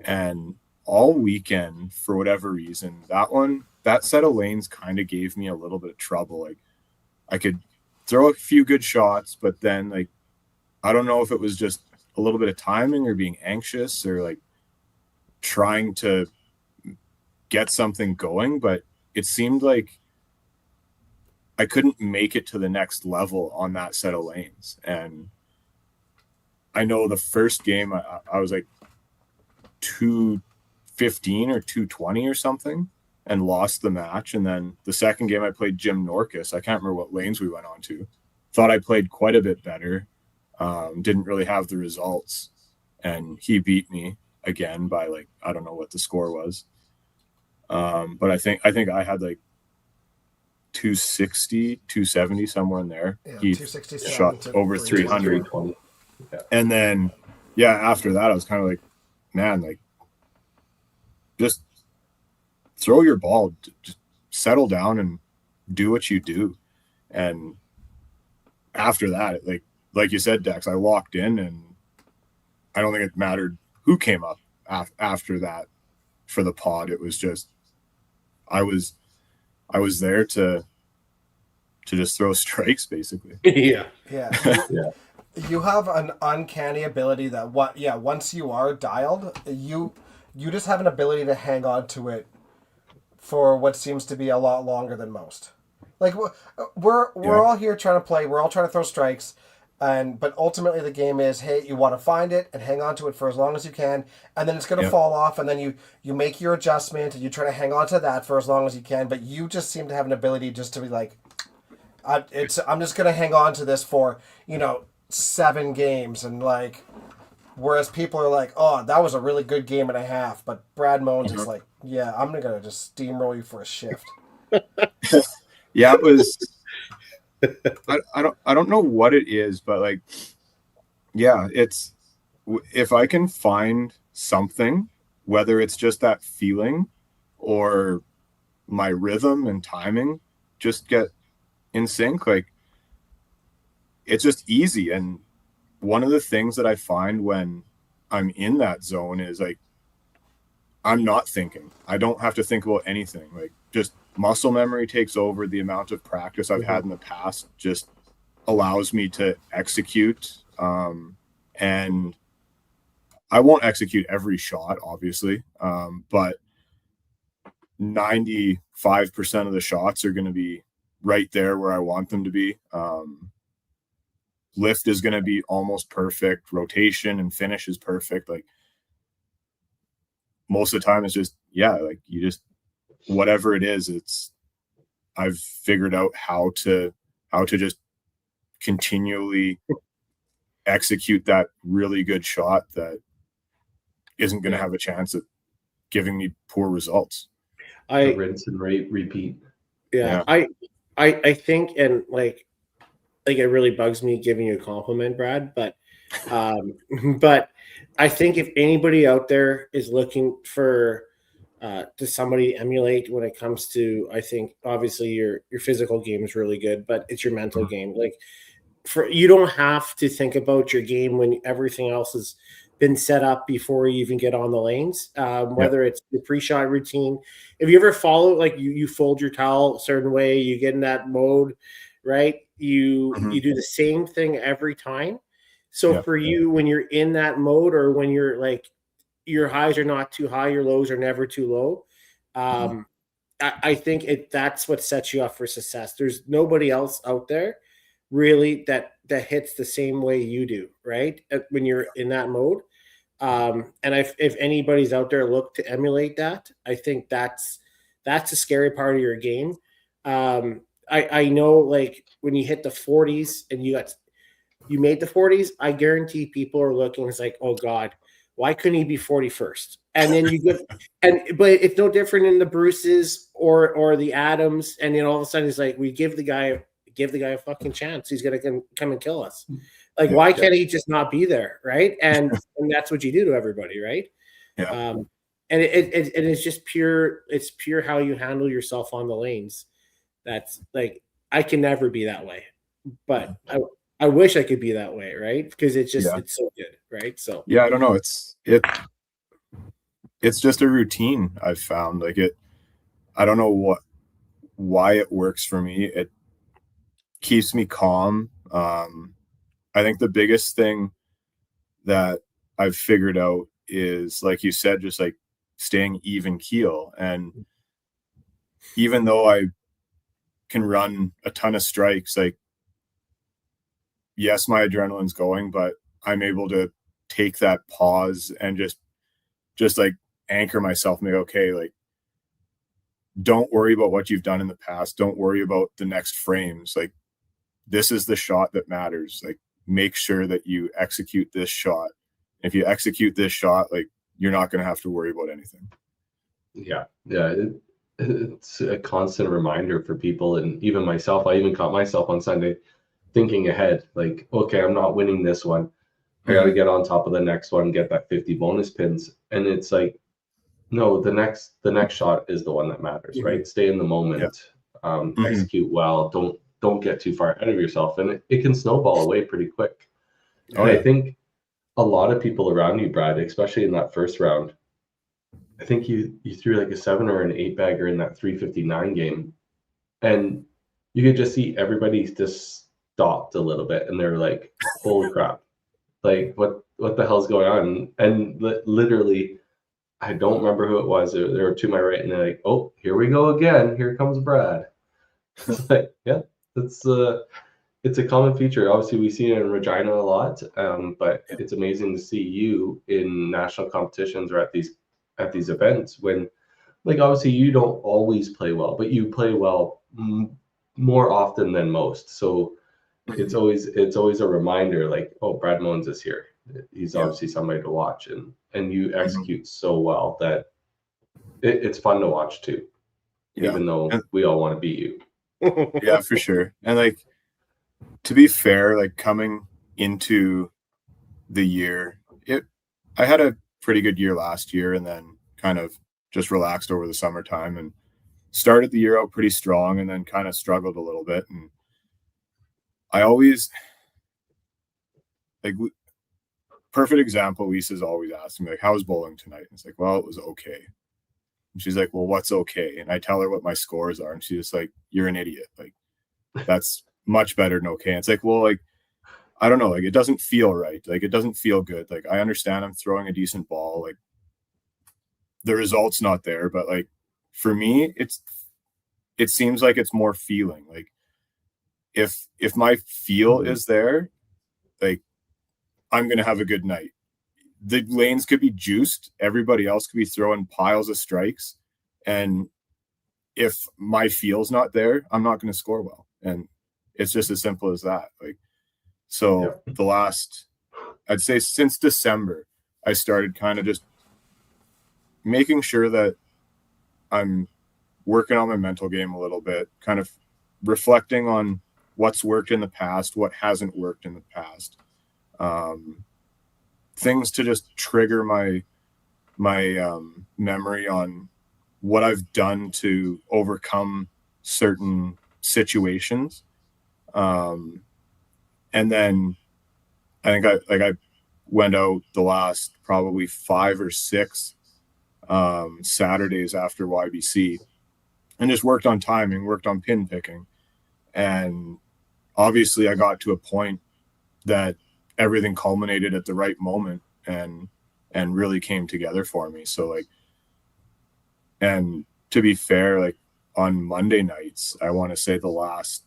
And all weekend, for whatever reason, that set of lanes kind of gave me a little bit of trouble. Like, I could throw a few good shots, but then like, I don't know if it was just a little bit of timing or being anxious or like trying to get something going, but it seemed like I couldn't make it to the next level on that set of lanes. And I know the first game I was like 215 or 220 or something and lost the match. And then the second game I played Jim Norcus. I can't remember what lanes we went on to. Thought I played quite a bit better. Didn't really have the results. And he beat me again by like, I don't know what the score was. But I think I had like 260, 270, somewhere in there. Yeah, he shot over 300. Yeah. And then, after that, I was kind of like, man, like, just throw your ball, just settle down and do what you do. And after that, like you said, Dex, I locked in, and I don't think it mattered who came up after that for the pod. It was just, I was there to just throw strikes, basically. Yeah. You have an uncanny ability that once you are dialed, you just have an ability to hang on to it for what seems to be a lot longer than most. Like we're Yeah. all here trying to play. We're all trying to throw strikes, but ultimately the game is, hey, you want to find it and hang on to it for as long as you can, and then it's going to Yeah. fall off, and then you make your adjustment and you try to hang on to that for as long as you can. But you just seem to have an ability just to be like, I'm just going to hang on to this for 7 games, and like. Whereas people are like, oh, that was a really good game and a half. But Brad Moans is like, yeah, I'm going to just steamroll you for a shift. Yeah, it was. I don't know what it is, but like, yeah, it's if I can find something, whether it's just that feeling or my rhythm and timing just get in sync, like it's just easy. And one of the things that I find when I'm in that zone is like I'm not thinking. I don't have to think about anything. Like just muscle memory takes over. The amount of practice I've had in the past just allows me to execute. And I won't execute every shot, obviously, but 95% of the shots are going to be right there where I want them to be. Lift is going to be almost perfect. Rotation and finish is perfect. Like most of the time it's just, like you just, whatever it is, I've figured out how to just continually execute that really good shot that isn't going to have a chance at giving me poor results. The rinse and repeat. Yeah. I think, and like it really bugs me giving you a compliment, Brad, but but I think if anybody out there is looking for to somebody emulate when it comes to, I think obviously your physical game is really good, but it's your mental game. Like you don't have to think about your game when everything else has been set up before you even get on the lanes. Whether it's the pre-shot routine, if you ever follow, like you fold your towel a certain way, you get in that mode, right? You do the same thing every time. So for you, when you're in that mode, or when you're like your highs are not too high, your lows are never too low. I think that's what sets you up for success. There's nobody else out there really that hits the same way you do, right? When you're in that mode. And if anybody's out there look to emulate that, I think that's the scary part of your game. I know, like when you hit the 40s and you made the 40s, I guarantee people are looking. It's like, oh God, why couldn't he be 41st? And then you get, but it's no different in the Bruces or the Adams. And then all of a sudden it's like, we give the guy a fucking chance. He's gonna come and kill us. Like, why can't he just not be there, right? And that's what you do to everybody, right? Yeah. And it's just pure. It's pure how you handle yourself on the lanes. That's like, I can never be that way, but I wish I could be that way, right? Because it's just it's so good, right? So I don't know. It's just a routine I've found. Like I don't know why it works for me. It keeps me calm. I think the biggest thing that I've figured out is, like you said, just like staying even keel. And even though I can run a ton of strikes, like, yes, my adrenaline's going, but I'm able to take that pause and just like anchor myself and be okay, like, don't worry about what you've done in the past. Don't worry about the next frames. Like, this is the shot that matters. Like, make sure that you execute this shot. If you execute this shot, like, you're not going to have to worry about anything. Yeah. It's a constant reminder for people, and even myself. I even caught myself on Sunday thinking ahead, like, okay, I'm not winning this one. I got to get on top of the next one, get that 50 bonus pins. And it's like, no, the next shot is the one that matters, right? Stay in the moment, execute well. Don't get too far ahead of yourself, and it can snowball away pretty quick. And I think a lot of people around you, Brad, especially in that first round, I think you threw like a 7 or an 8 bagger in that 359 game, and you could just see everybody just stopped a little bit, and they're like, "Holy crap! Like, what the hell's going on?" And literally, I don't remember who it was. They were to my right, and they're like, "Oh, here we go again. Here comes Brad." It's like, yeah, it's a common feature. Obviously, we see it in Regina a lot, but it's amazing to see you in national competitions or at these events when, like, obviously you don't always play well, but you play well more often than most. So it's always a reminder, like, oh, Brad Moans is here. He's obviously somebody to watch, and you execute so well that it's fun to watch too, even though we all want to beat you. Yeah, for sure. And like, to be fair, like coming into the year, I had a pretty good year last year, and then kind of just relaxed over the summertime and started the year out pretty strong, and then kind of struggled a little bit. And I always like perfect example. Lisa's always asking me like, "How was bowling tonight?" And it's like, "Well, it was okay." And she's like, "Well, what's okay?" And I tell her what my scores are, and she's just like, "You're an idiot. Like, that's much better than okay." And it's like, well, like, I don't know, like, it doesn't feel right. Like, it doesn't feel good. Like, I understand I'm throwing a decent ball. Like, the result's not there, but like, for me, it seems like it's more feeling. Like, if my feel is there, like, I'm gonna have a good night. The lanes could be juiced. Everybody else could be throwing piles of strikes, and if my feel's not there, I'm not going to score well. And it's just as simple as that. Like, so the last, I'd say since December, I started kind of just making sure that I'm working on my mental game a little bit, kind of reflecting on what's worked in the past, what hasn't worked in the past. Things to just trigger my memory on what I've done to overcome certain situations. And then I think I went out the last probably 5 or 6 Saturdays after YBC and just worked on timing, worked on pin picking. And obviously I got to a point that everything culminated at the right moment and really came together for me. So like, and to be fair, like on Monday nights, I want to say the last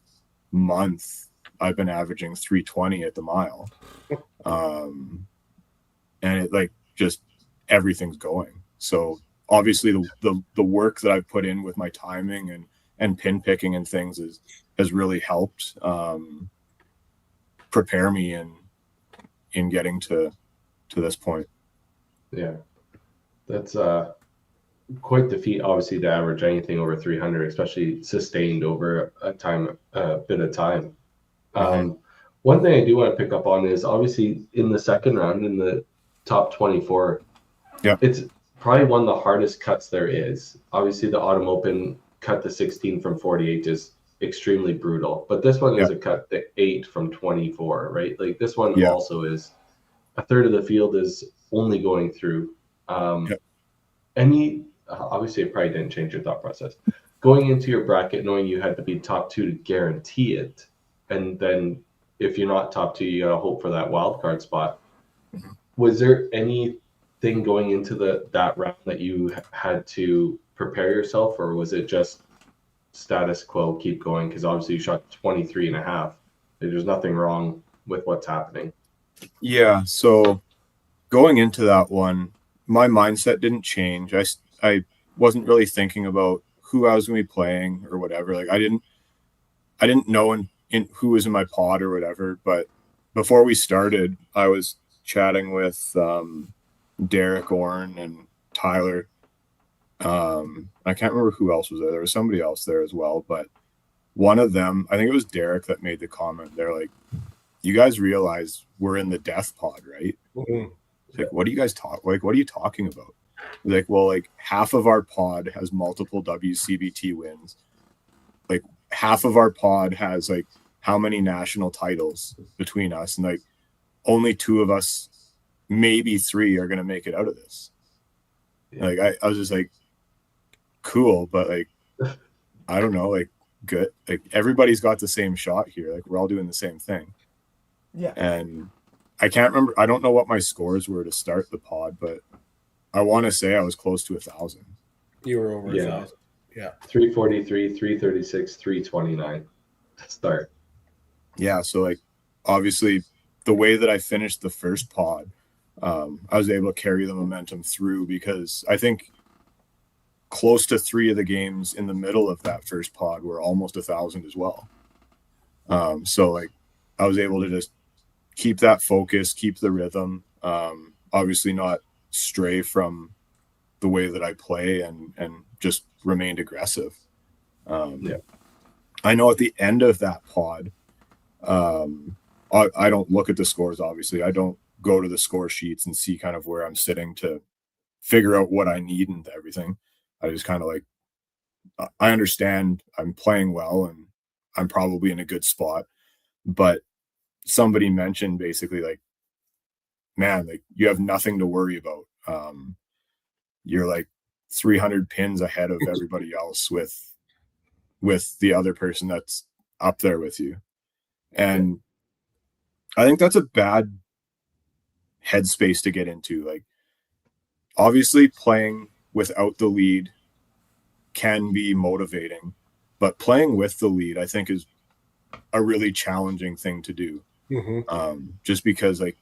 month I've been averaging 320 at the mile. And it like just everything's going. So obviously the work that I've put in with my timing and pin picking and things has really helped prepare me in getting to this point. Yeah, that's quite the feat, obviously, to average anything over 300, especially sustained over a bit of time. One thing I do want to pick up on is obviously in the second round, in the top 24, it's probably one of the hardest cuts there is. Obviously, the Autumn Open cut to 16 from 48 is extremely brutal, but this one is a cut to 8 from 24, right? Like this one also is a third of the field is only going through. Obviously, it probably didn't change your thought process. Going into your bracket, knowing you had to be top 2 to guarantee it, and then if you're not top 2, you got to hope for that wild card spot. Was there anything going into that round that you had to prepare yourself, or was it just status quo, keep going? Because obviously you shot 23 and a half. There's nothing wrong with what's happening. Yeah, so going into that one, my mindset didn't change. I wasn't really thinking about who I was going to be playing or whatever. Like I didn't know in who was in my pod or whatever. But before we started, I was chatting with Derek Orn and Tyler. I can't remember who else was there. There was somebody else there as well. But one of them, I think it was Derek, that made the comment. They're like, "You guys realize we're in the death pod, right?" Like, what do you guys what are you talking about? Like, well, like half of our pod has multiple WCBT wins. Like half of our pod has like how many national titles between us, and like only 2 of us, maybe 3, are gonna make it out of this. Like I was just like, cool, but like I don't know, like good. Like everybody's got the same shot here. Like we're all doing the same thing. Yeah. And I can't remember. I don't know what my scores were to start the pod, but I want to say I was close to 1,000. You were over Yeah. 1,000. 343, 336, 329 to start. Yeah, so like obviously the way that I finished the first pod, I was able to carry the momentum through because I think close to 3 of the games in the middle of that first pod were almost 1,000 as well. So like I was able to just keep that focus, keep the rhythm, obviously not stray from the way that I play and just remained aggressive. Yeah. I know at the end of that pod, I don't look at the scores, obviously. I don't go to the score sheets and see kind of where I'm sitting to figure out what I need and everything. I just kind of like, I understand I'm playing well and I'm probably in a good spot. But somebody mentioned basically like, man, like you have nothing to worry about. You're like 300 pins ahead of everybody else with the other person that's up there with you. And I think that's a bad headspace to get into. Like, obviously, playing without the lead can be motivating, but playing with the lead, I think, is a really challenging thing to do. Just because, like,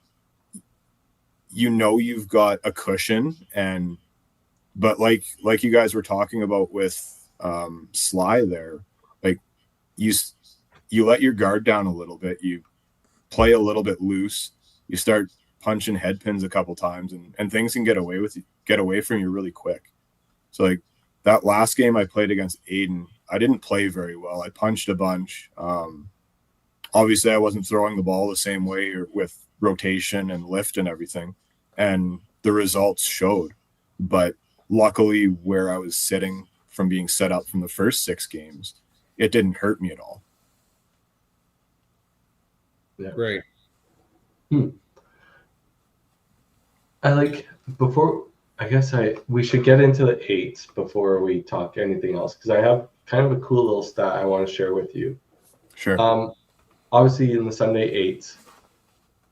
you've got a cushion, but like you guys were talking about with Sly there, like you let your guard down a little bit, you play a little bit loose, you start punching head pins a couple times, and things can get away from you really quick. So like that last game I played against Aiden, I didn't play very well. I punched a bunch. Obviously I wasn't throwing the ball the same way or with rotation and lift and everything, and the results showed. But luckily where I was sitting from being set up from the first 6 games, it didn't hurt me at all. Yeah. Right. We should get into the 8s before we talk anything else, because I have kind of a cool little stat I want to share with you. Sure. Obviously in the Sunday 8s,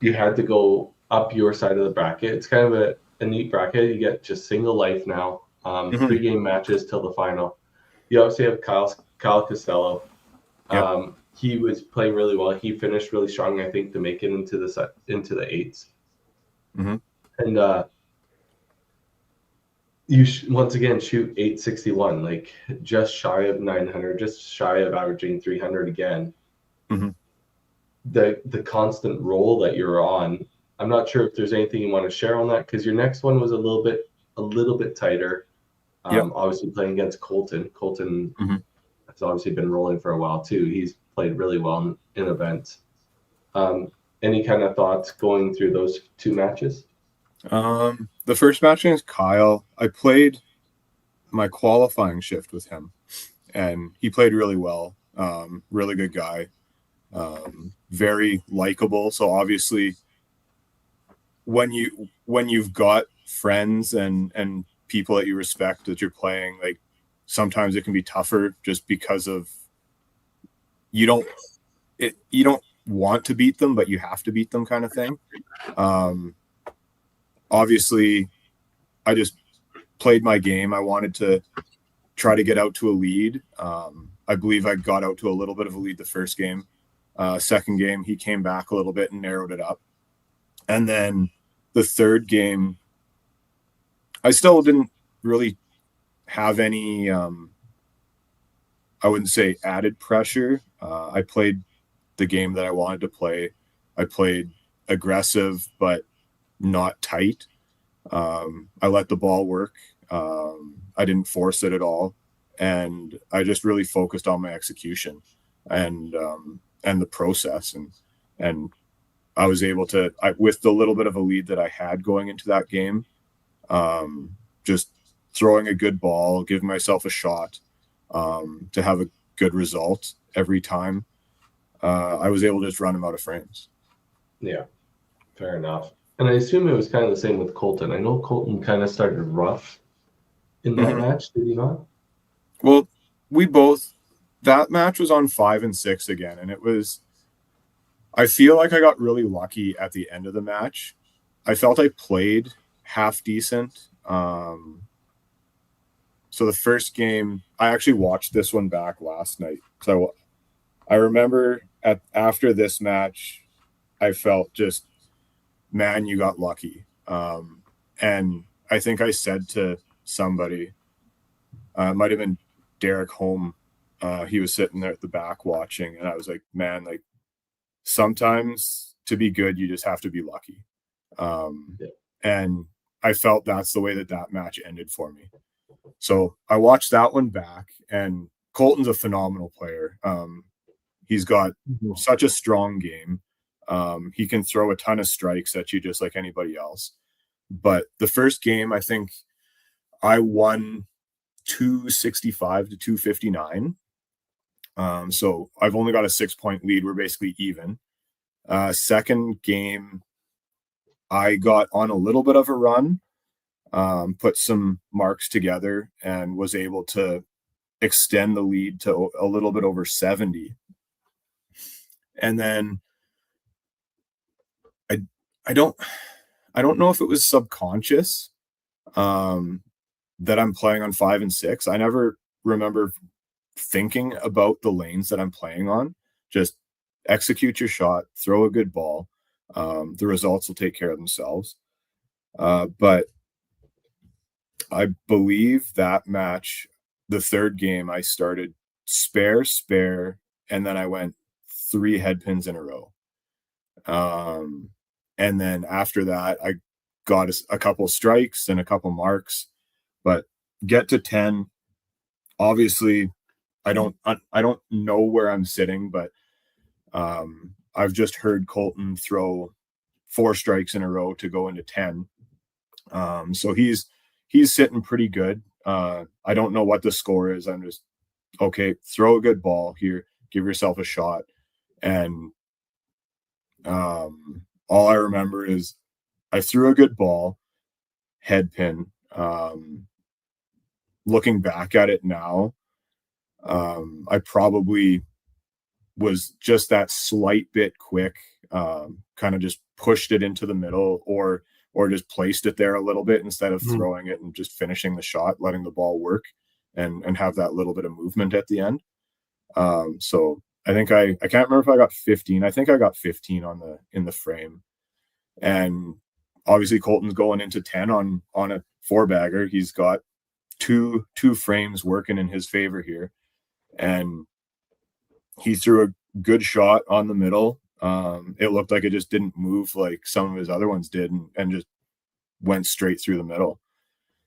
you had to go up your side of the bracket. It's kind of a neat bracket. You get just single life now. 3 game matches till the final. You obviously have Kyle Costello. Yep. He was playing really well. He finished really strong, I think, to make it into the 8s. And you once again shoot 861, like just shy of 900, just shy of averaging 300 again. The constant roll that you're on. I'm not sure if there's anything you want to share on that, because your next one was a little bit tighter. Obviously playing against Colton. Colton has obviously been rolling for a while too. He's played really well in events. Any kind of thoughts going through those 2 matches? The first match against Kyle, I played my qualifying shift with him, and he played really well. Really good guy, very likable. So obviously, when you've got friends and people that you respect that you're playing, like sometimes it can be tougher just because of you don't want to beat them, but you have to beat them, kind of thing. Obviously, I just played my game. I wanted to try to get out to a lead. I believe I got out to a little bit of a lead the first game. Second game, he came back a little bit and narrowed it up. And then the third game, I still didn't really have any, I wouldn't say added pressure. I played the game that I wanted to play. I played aggressive, but not tight. I let the ball work. I didn't force it at all. And I just really focused on my execution and the process. And I was able to, with the little bit of a lead that I had going into that game, just throwing a good ball, giving myself a shot to have a good result every time. I was able to just run him out of frames. Yeah, fair enough. And I assume it was kind of the same with Colton. I know Colton kind of started rough in that match, did he not? Well, that match was on 5 and 6 again. And I feel like I got really lucky at the end of the match. I felt I played half decent. So the first game, I actually watched this one back last night. So I remember after this match, I felt just, man, you got lucky. And I think I said to somebody, it might have been Derek Holm. He was sitting there at the back watching, and I was like, man, like sometimes to be good, you just have to be lucky. And I felt that's the way that match ended for me. So I watched that one back, and Colton's a phenomenal player. He's got such a strong game. He can throw a ton of strikes at you just like anybody else. But the first game, I think I won 265 to 259. So I've only got a 6-point lead. We're basically even. Second game, I got on a little bit of a run, put some marks together, and was able to extend the lead to a little bit over 70. And then I don't know if it was subconscious that I'm playing on 5 and 6. I never remember thinking about the lanes that I'm playing on. Just execute your shot, throw a good ball. The results will take care of themselves. But I believe that match, the third game, I started spare, and then I went 3 head pins in a row. And then after that, I got a couple strikes and a couple marks, but get to 10. Obviously, I don't know where I'm sitting, but I've just heard Colton throw 4 strikes in a row to go into 10. So he's sitting pretty good. I don't know what the score is. I'm just, okay, throw a good ball here, give yourself a shot. And all I remember is I threw a good ball, head pin. Looking back at it now, I probably was just that slight bit quick, kind of just pushed it into the middle or just placed it there a little bit instead of throwing it and just finishing the shot, letting the ball work and have that little bit of movement at the end. So I think I can't remember if I got 15. I think I got 15 in the frame. And obviously Colton's going into 10 on a 4-bagger. He's got two frames working in his favor here. And he threw a good shot on the middle. It looked like it just didn't move like some of his other ones did and just went straight through the middle.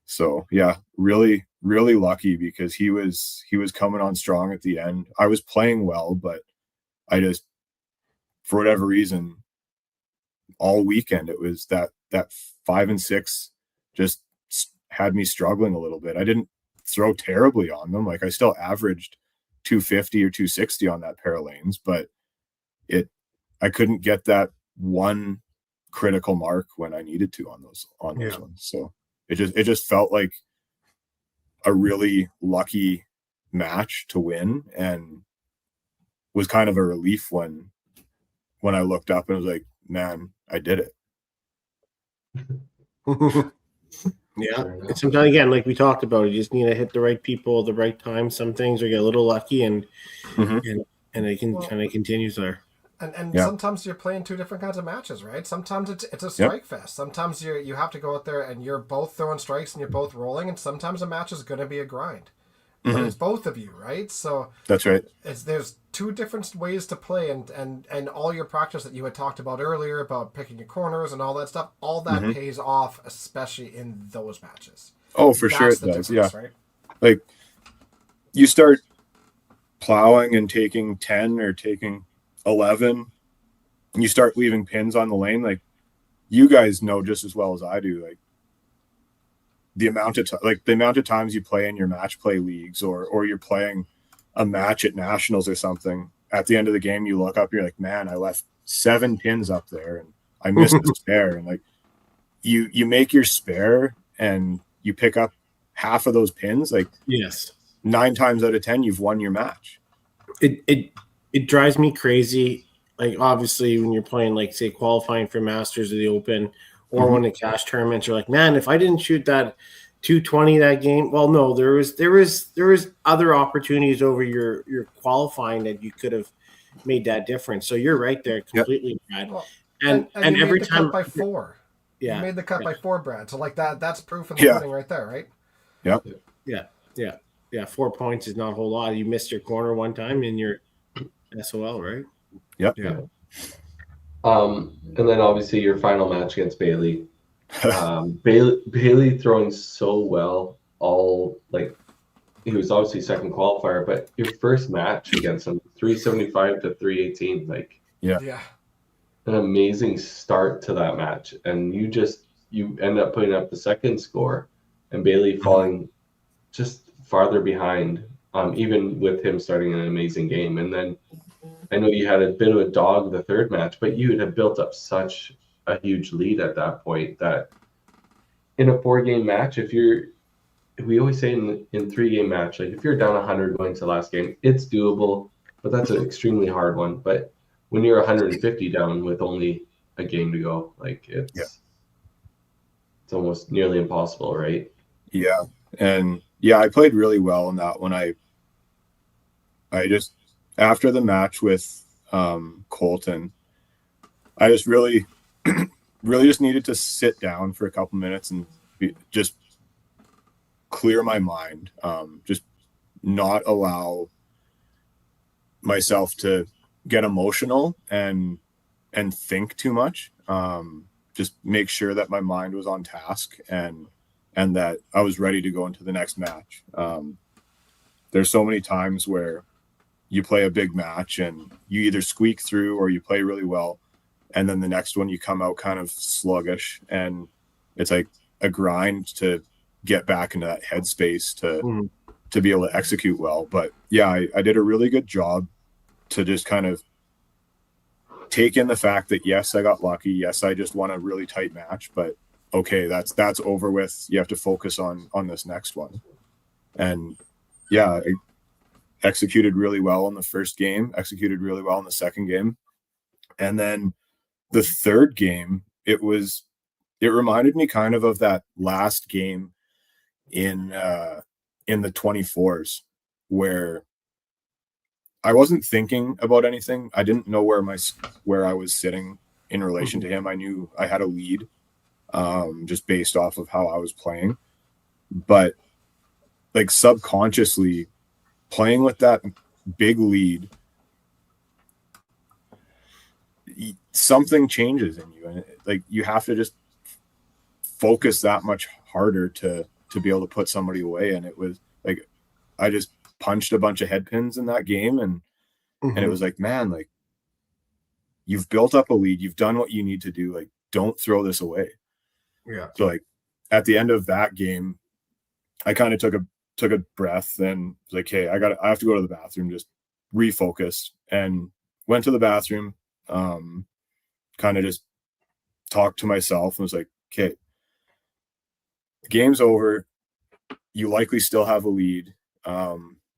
So yeah, really, really lucky because he was coming on strong at the end. I was playing well, but I just, for whatever reason, all weekend it was that 5 and 6 just had me struggling a little bit. I didn't throw terribly on them. Like I still averaged 250 or 260 on that pair of lanes, but I couldn't get that one critical mark when I needed to on those ones. So it just felt like a really lucky match to win, and was kind of a relief when I looked up and was like, man, I did it. Yeah. And sometimes, again, like we talked about, you just need to hit the right people at the right time. Some things are get a little lucky and it can kind of continues there. And sometimes you're playing 2 different kinds of matches, right? Sometimes it's a strike fest. Sometimes you have to go out there and you're both throwing strikes and you're both rolling, and sometimes a match is going to be a grind. But it's both of you, right? So that's right. There's 2 different ways to play, and all your practice that you had talked about earlier about picking your corners and all that stuff, all that pays off, especially in those matches. Oh, for sure it does. Yeah, right? Like you start plowing and taking 10 or taking 11, and you start leaving pins on the lane. Like you guys know just as well as I do, like the amount of times you play in your match play leagues or you're playing a match at nationals or something. At the end of the game, you look up, you're like, man, I left 7 pins up there and I missed the spare. And like you make your spare and you pick up half of those pins. Like yes, 9 times out of 10, you've won your match. It drives me crazy. Like obviously when you're playing, like say qualifying for Masters or the Open or when the cash tournaments are like, man, if I didn't shoot that 220 that game, well, no, there was other opportunities over your qualifying that you could have made that difference. So you're right there, completely, Brad. Well, And you every made the time cut by 4. yeah, You made the cut yeah. by 4, Brad. So like that's proof in the Yeah. pudding right there, right? Yeah, 4 points is not a whole lot. You missed your corner one time in your SOL, right? Yep. Yeah. And then obviously your final match against Bailey. Bailey throwing so well. He was obviously second qualifier, but your first match against him, 375 to 318, Yeah. an amazing start to that match. And you end up putting up the second score, and Bailey falling just farther behind, even with him starting an amazing game. And then I know you had a bit of a dog the third match, but you had built up such a huge lead at that point that in a 4-game match, we always say in 3-game match, like if you're down 100 going to the last game, it's doable, but that's an extremely hard one. But when you're 150 down with only a game to go, it's almost nearly impossible, right? Yeah. And yeah, I played really well in that one. I just, after the match with Colton, I just really just needed to sit down for a couple minutes and just clear my mind, just not allow myself to get emotional and think too much. Just make sure that my mind was on task and that I was ready to go into the next match. There's so many times where you play a big match and you either squeak through or you play really well, and then the next one you come out kind of sluggish, and it's like a grind to get back into that headspace to be able to execute well. But yeah, I did a really good job to just kind of take in the fact that yes, I got lucky. Yes, I just won a really tight match, but okay, that's over with. You have to focus on this next one. And yeah, I executed really well in the first game, executed really well in the second game. And then the third game, it reminded me kind of that last game in the 24s where I wasn't thinking about anything. I didn't know where I was sitting in relation to him. I knew I had a lead, just based off of how I was playing, but like subconsciously playing with that big lead, something changes in you, and like you have to just focus that much harder to be able to put somebody away. And it was like I just punched a bunch of head pins in that game, and it was like, man, like you've built up a lead, you've done what you need to do, like don't throw this away. Yeah. So like at the end of that game, I kind of took a breath and was like, hey, I have to go to the bathroom, just refocus, and went to the bathroom, kind of just talked to myself and was like, okay, the game's over. You likely still have a lead.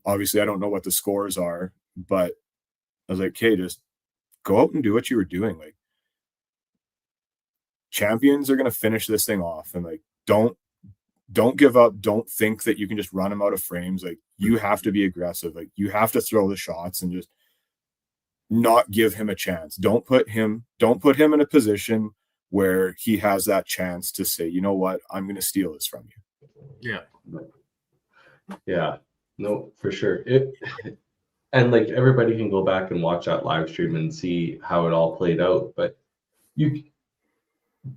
Obviously I don't know what the scores are, but I was like, okay, just go out and do what you were doing. Like champions are going to finish this thing off, and like, don't give up. Don't think that you can just run him out of frames. Like you have to be aggressive. Like you have to throw the shots and just not give him a chance. Don't put him in a position where he has that chance to say, you know what, I'm going to steal this from you. Yeah, no, for sure. And like everybody can go back and watch that live stream and see how it all played out. But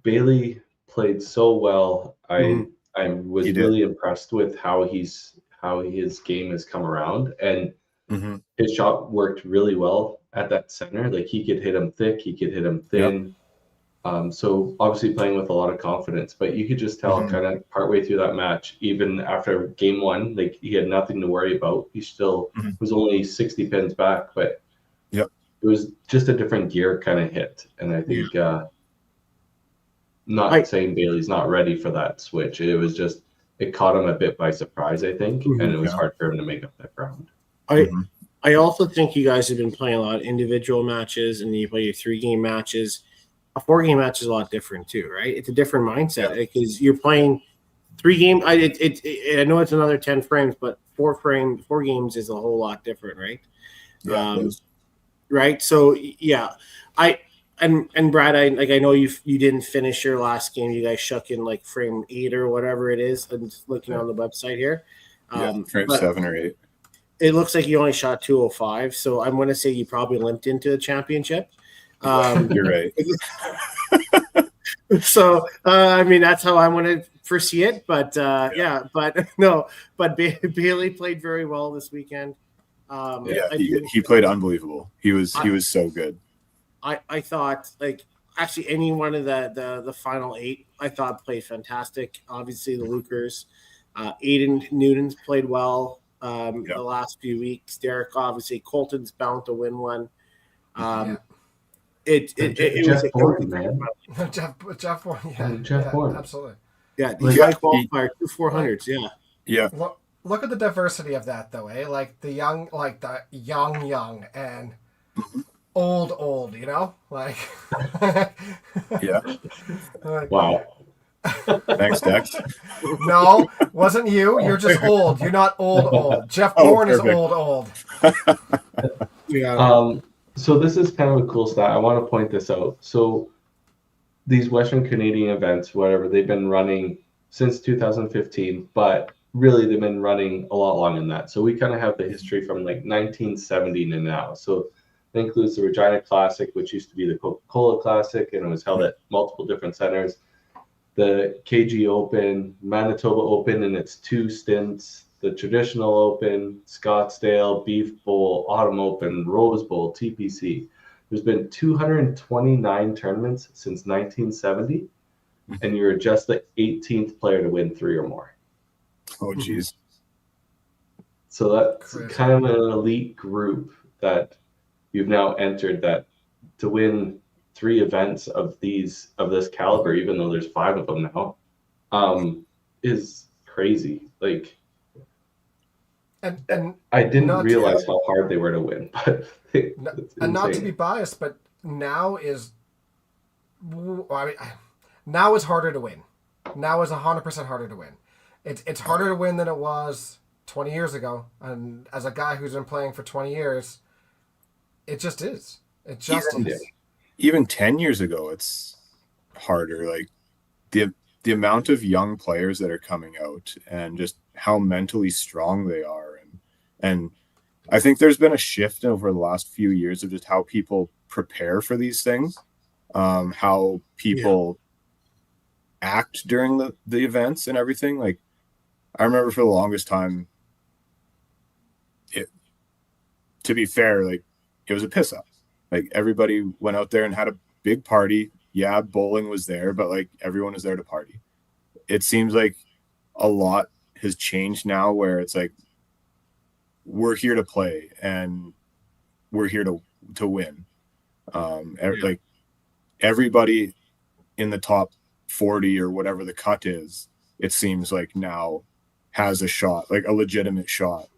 Bailey played so well. I was really impressed with how his game has come around, and his shot worked really well at that center. Like he could hit him thick, he could hit him thin. So obviously playing with a lot of confidence, but you could just tell kind of partway through that match, even after game one, like he had nothing to worry about. He still was only 60 pins back, but it was just a different gear kind of hit. And I think not saying Bailey's not ready for that switch. It was just, it caught him a bit by surprise, I think, and it was hard for him to make up that ground. I also think you guys have been playing a lot of individual matches, and you play your 3-game matches. a 4-game match is a lot different too, right? It's a different mindset because you're playing 3 games. I know it's another 10 frames, but 4 games is a whole lot different, right? Yeah. Right. So yeah, and Brad, I know you didn't finish your last game. You guys shook in like frame 8 or whatever it is. I'm just looking on the website here. Frame 7 or 8. It looks like you only shot 205. So I'm going to say you probably limped into the championship. You're right. So I mean that's how I want to foresee it. But but Bailey played very well this weekend. He played unbelievable. He was so good. I thought like actually any one of the final 8 I thought played fantastic. Obviously the Lukers, Aiden Newton's played well the last few weeks. Derek obviously Colton's bound to win one. It was Borden, man. Jeff Borden, Jeff Borden. Absolutely. Yeah, he's like qualifier 2 400s. Yeah. Look at the diversity of that, though, eh? Like the young, and old, you know? Like, Yeah. Wow. Thanks, Dex. No, wasn't you. You're just old. You're not old. Jeff Bourne is old. Yeah. So this is kind of a cool stat. I want to point this out. So these Western Canadian events, whatever, they've been running since 2015, but really they've been running a lot longer than that. So we kind of have the history from like 1970 to now. So that includes the Regina Classic, which used to be the Coca-Cola Classic, and it was held at multiple different centers. The KG Open, Manitoba Open in its 2 stints, the Traditional Open, Scottsdale, Beef Bowl, Autumn Open, Rose Bowl, TPC. There's been 229 tournaments since 1970, and you're just the 18th player to win 3 or more. Oh, geez. So that's kind of an elite group that you've now entered, that to win 3 events of this caliber, even though there's 5 of them now, is crazy. Like, And I didn't realize how hard they were to win, but and not to be biased, but now is harder to win. Now is 100% harder to win. It's harder to win than it was 20 years ago. And as a guy who's been playing for 20 years, it just is. It just is. Even 10 years ago, it's harder. Like the amount of young players that are coming out and just how mentally strong they are. And I think there's been a shift over the last few years of just how people prepare for these things, how people act during the events and everything. Like, I remember for the longest time, to be fair, like, it was a piss up. Like, everybody went out there and had a big party. Yeah, bowling was there, but like everyone was there to party. It seems like a lot has changed now, where it's like, we're here to play and we're here to win. Like, everybody in the top 40 or whatever the cut is, it seems like now has a shot, like a legitimate shot.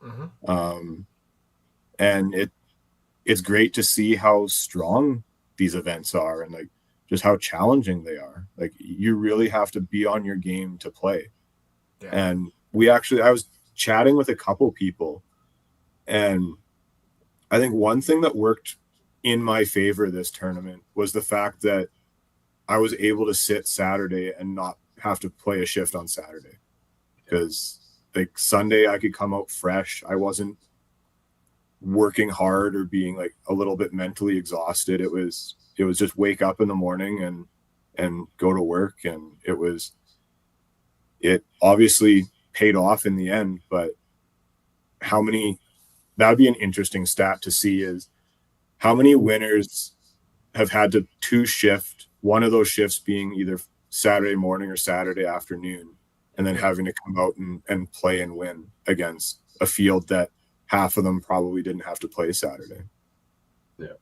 And it's great to see how strong these events are and like just how challenging they are. Like, you really have to be on your game to play. And I was chatting with a couple people, and I think one thing that worked in my favor this tournament was the fact that I was able to sit Saturday and not have to play a shift on Saturday, because like Sunday I could come out fresh. I wasn't working hard or being like a little bit mentally exhausted. It was just wake up in the morning and go to work. And it obviously paid off in the end, but that'd be an interesting stat to see, is how many winners have had to 2 shift, one of those shifts being either Saturday morning or Saturday afternoon, and then having to come out and play and win against a field that half of them probably didn't have to play Saturday. Yeah.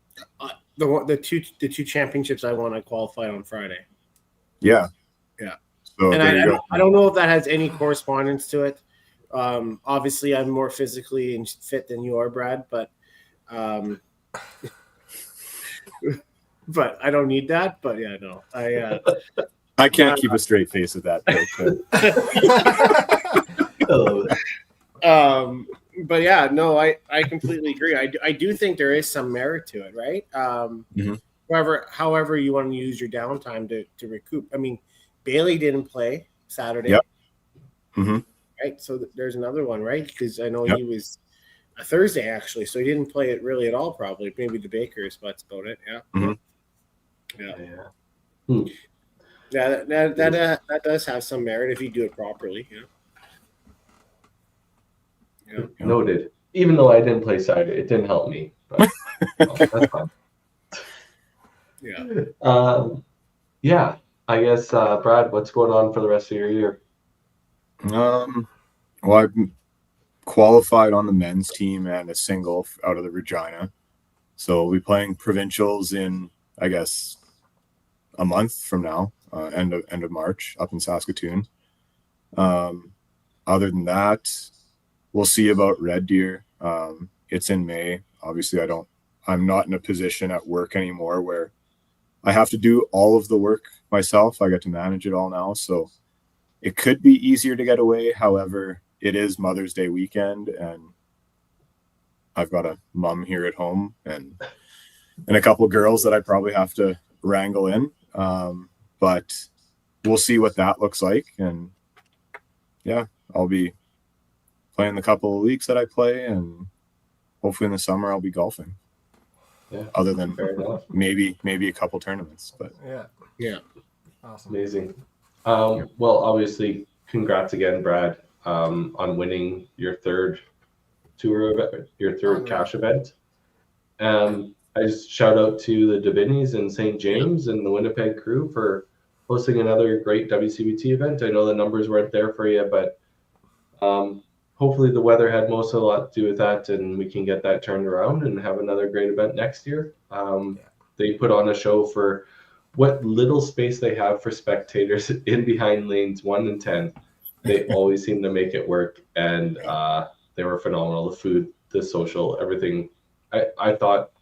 The two championships I won, I qualified on Friday. Yeah. So and I don't know if that has any correspondence to it. Obviously, I'm more physically fit than you are, Brad. But but I don't need that. But yeah, no, I can't keep a straight face at that. Though, but yeah, no, I completely agree. I do think there is some merit to it, right? Mhm. However you want to use your downtime to recoup. I mean, Bailey didn't play Saturday, Yep. Mhm. right? So there's another one, right? Because I know Yep. he was a Thursday actually, so he didn't play it really at all. Probably maybe the Bakers, but that's about it. Yeah, Mhm. yeah. Yeah, that does have some merit if you do it properly. Yeah. Noted. Even though I didn't play Saturday, it didn't help me. But that's fine. Yeah. Yeah. I guess Brad, what's going on for the rest of your year? well, I've qualified on the men's team and a single out of the Regina, so we'll be playing provincials in, I guess, a month from now, end of March, up in Saskatoon. Other than that, we'll see about Red Deer. It's in May. Obviously, I'm not in a position at work anymore where I have to do all of the work myself. I get to manage it all now, so it could be easier to get away. However, it is Mother's Day weekend, and I've got a mom here at home and a couple girls that I probably have to wrangle in. But we'll see what that looks like. And yeah, I'll be playing the couple of leagues that I play, and hopefully in the summer I'll be golfing. Yeah. Other than Fair enough. maybe a couple tournaments, but Yeah. Awesome. Amazing. Well, obviously, congrats again, Brad, on winning your third tour event, your third cash event. I just shout out to the Davinis and St. James and the Winnipeg crew for hosting another great WCBT event. I know the numbers weren't there for you, but hopefully the weather had most of a lot to do with that, and we can get that turned around and have another great event next year. They put on a show for what little space they have for spectators in behind lanes 1 and 10. They always seem to make it work, and they were phenomenal. The food, the social, everything. I thought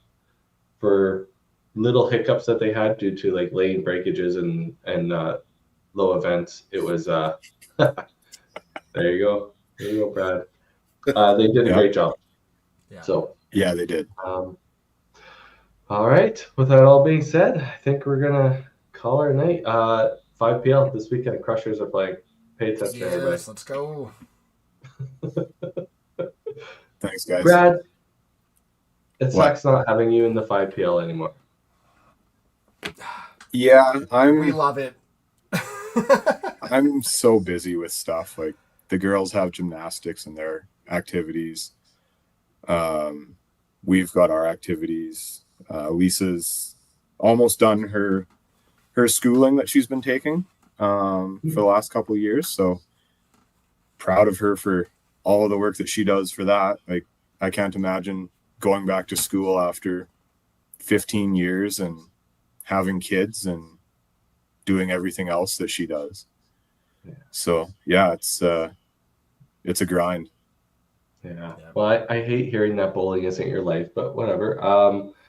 for little hiccups that they had due to like lane breakages and low events, it was there you go. There you go, Brad. They did a great job. Yeah. So yeah, they did. all right. With that all being said, I think we're gonna call our night. 5 p.m. this weekend. Crushers are playing. Pay attention, everybody. Yes, let's go. Thanks, guys. Brad, it What? sucks not having you in the 5PL anymore. Yeah, We love it. I'm so busy with stuff. Like the girls have gymnastics and their activities. We've got our activities. Lisa's almost done her schooling that she's been taking for the last couple of years. So proud of her for all of the work that she does for that. Like I can't imagine going back to school after 15 years and having kids and doing everything else that she does. So yeah, it's a grind. Yeah. Well, I hate hearing that bowling isn't your life, but whatever.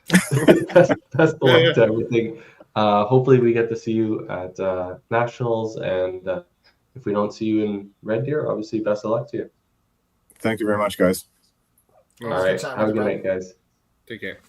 That's the luck to everything. Hopefully we get to see you at nationals, and if we don't see you in Red Deer, obviously best of luck to you. Thank you very much, guys. All right. Have a good night, guys. Take care.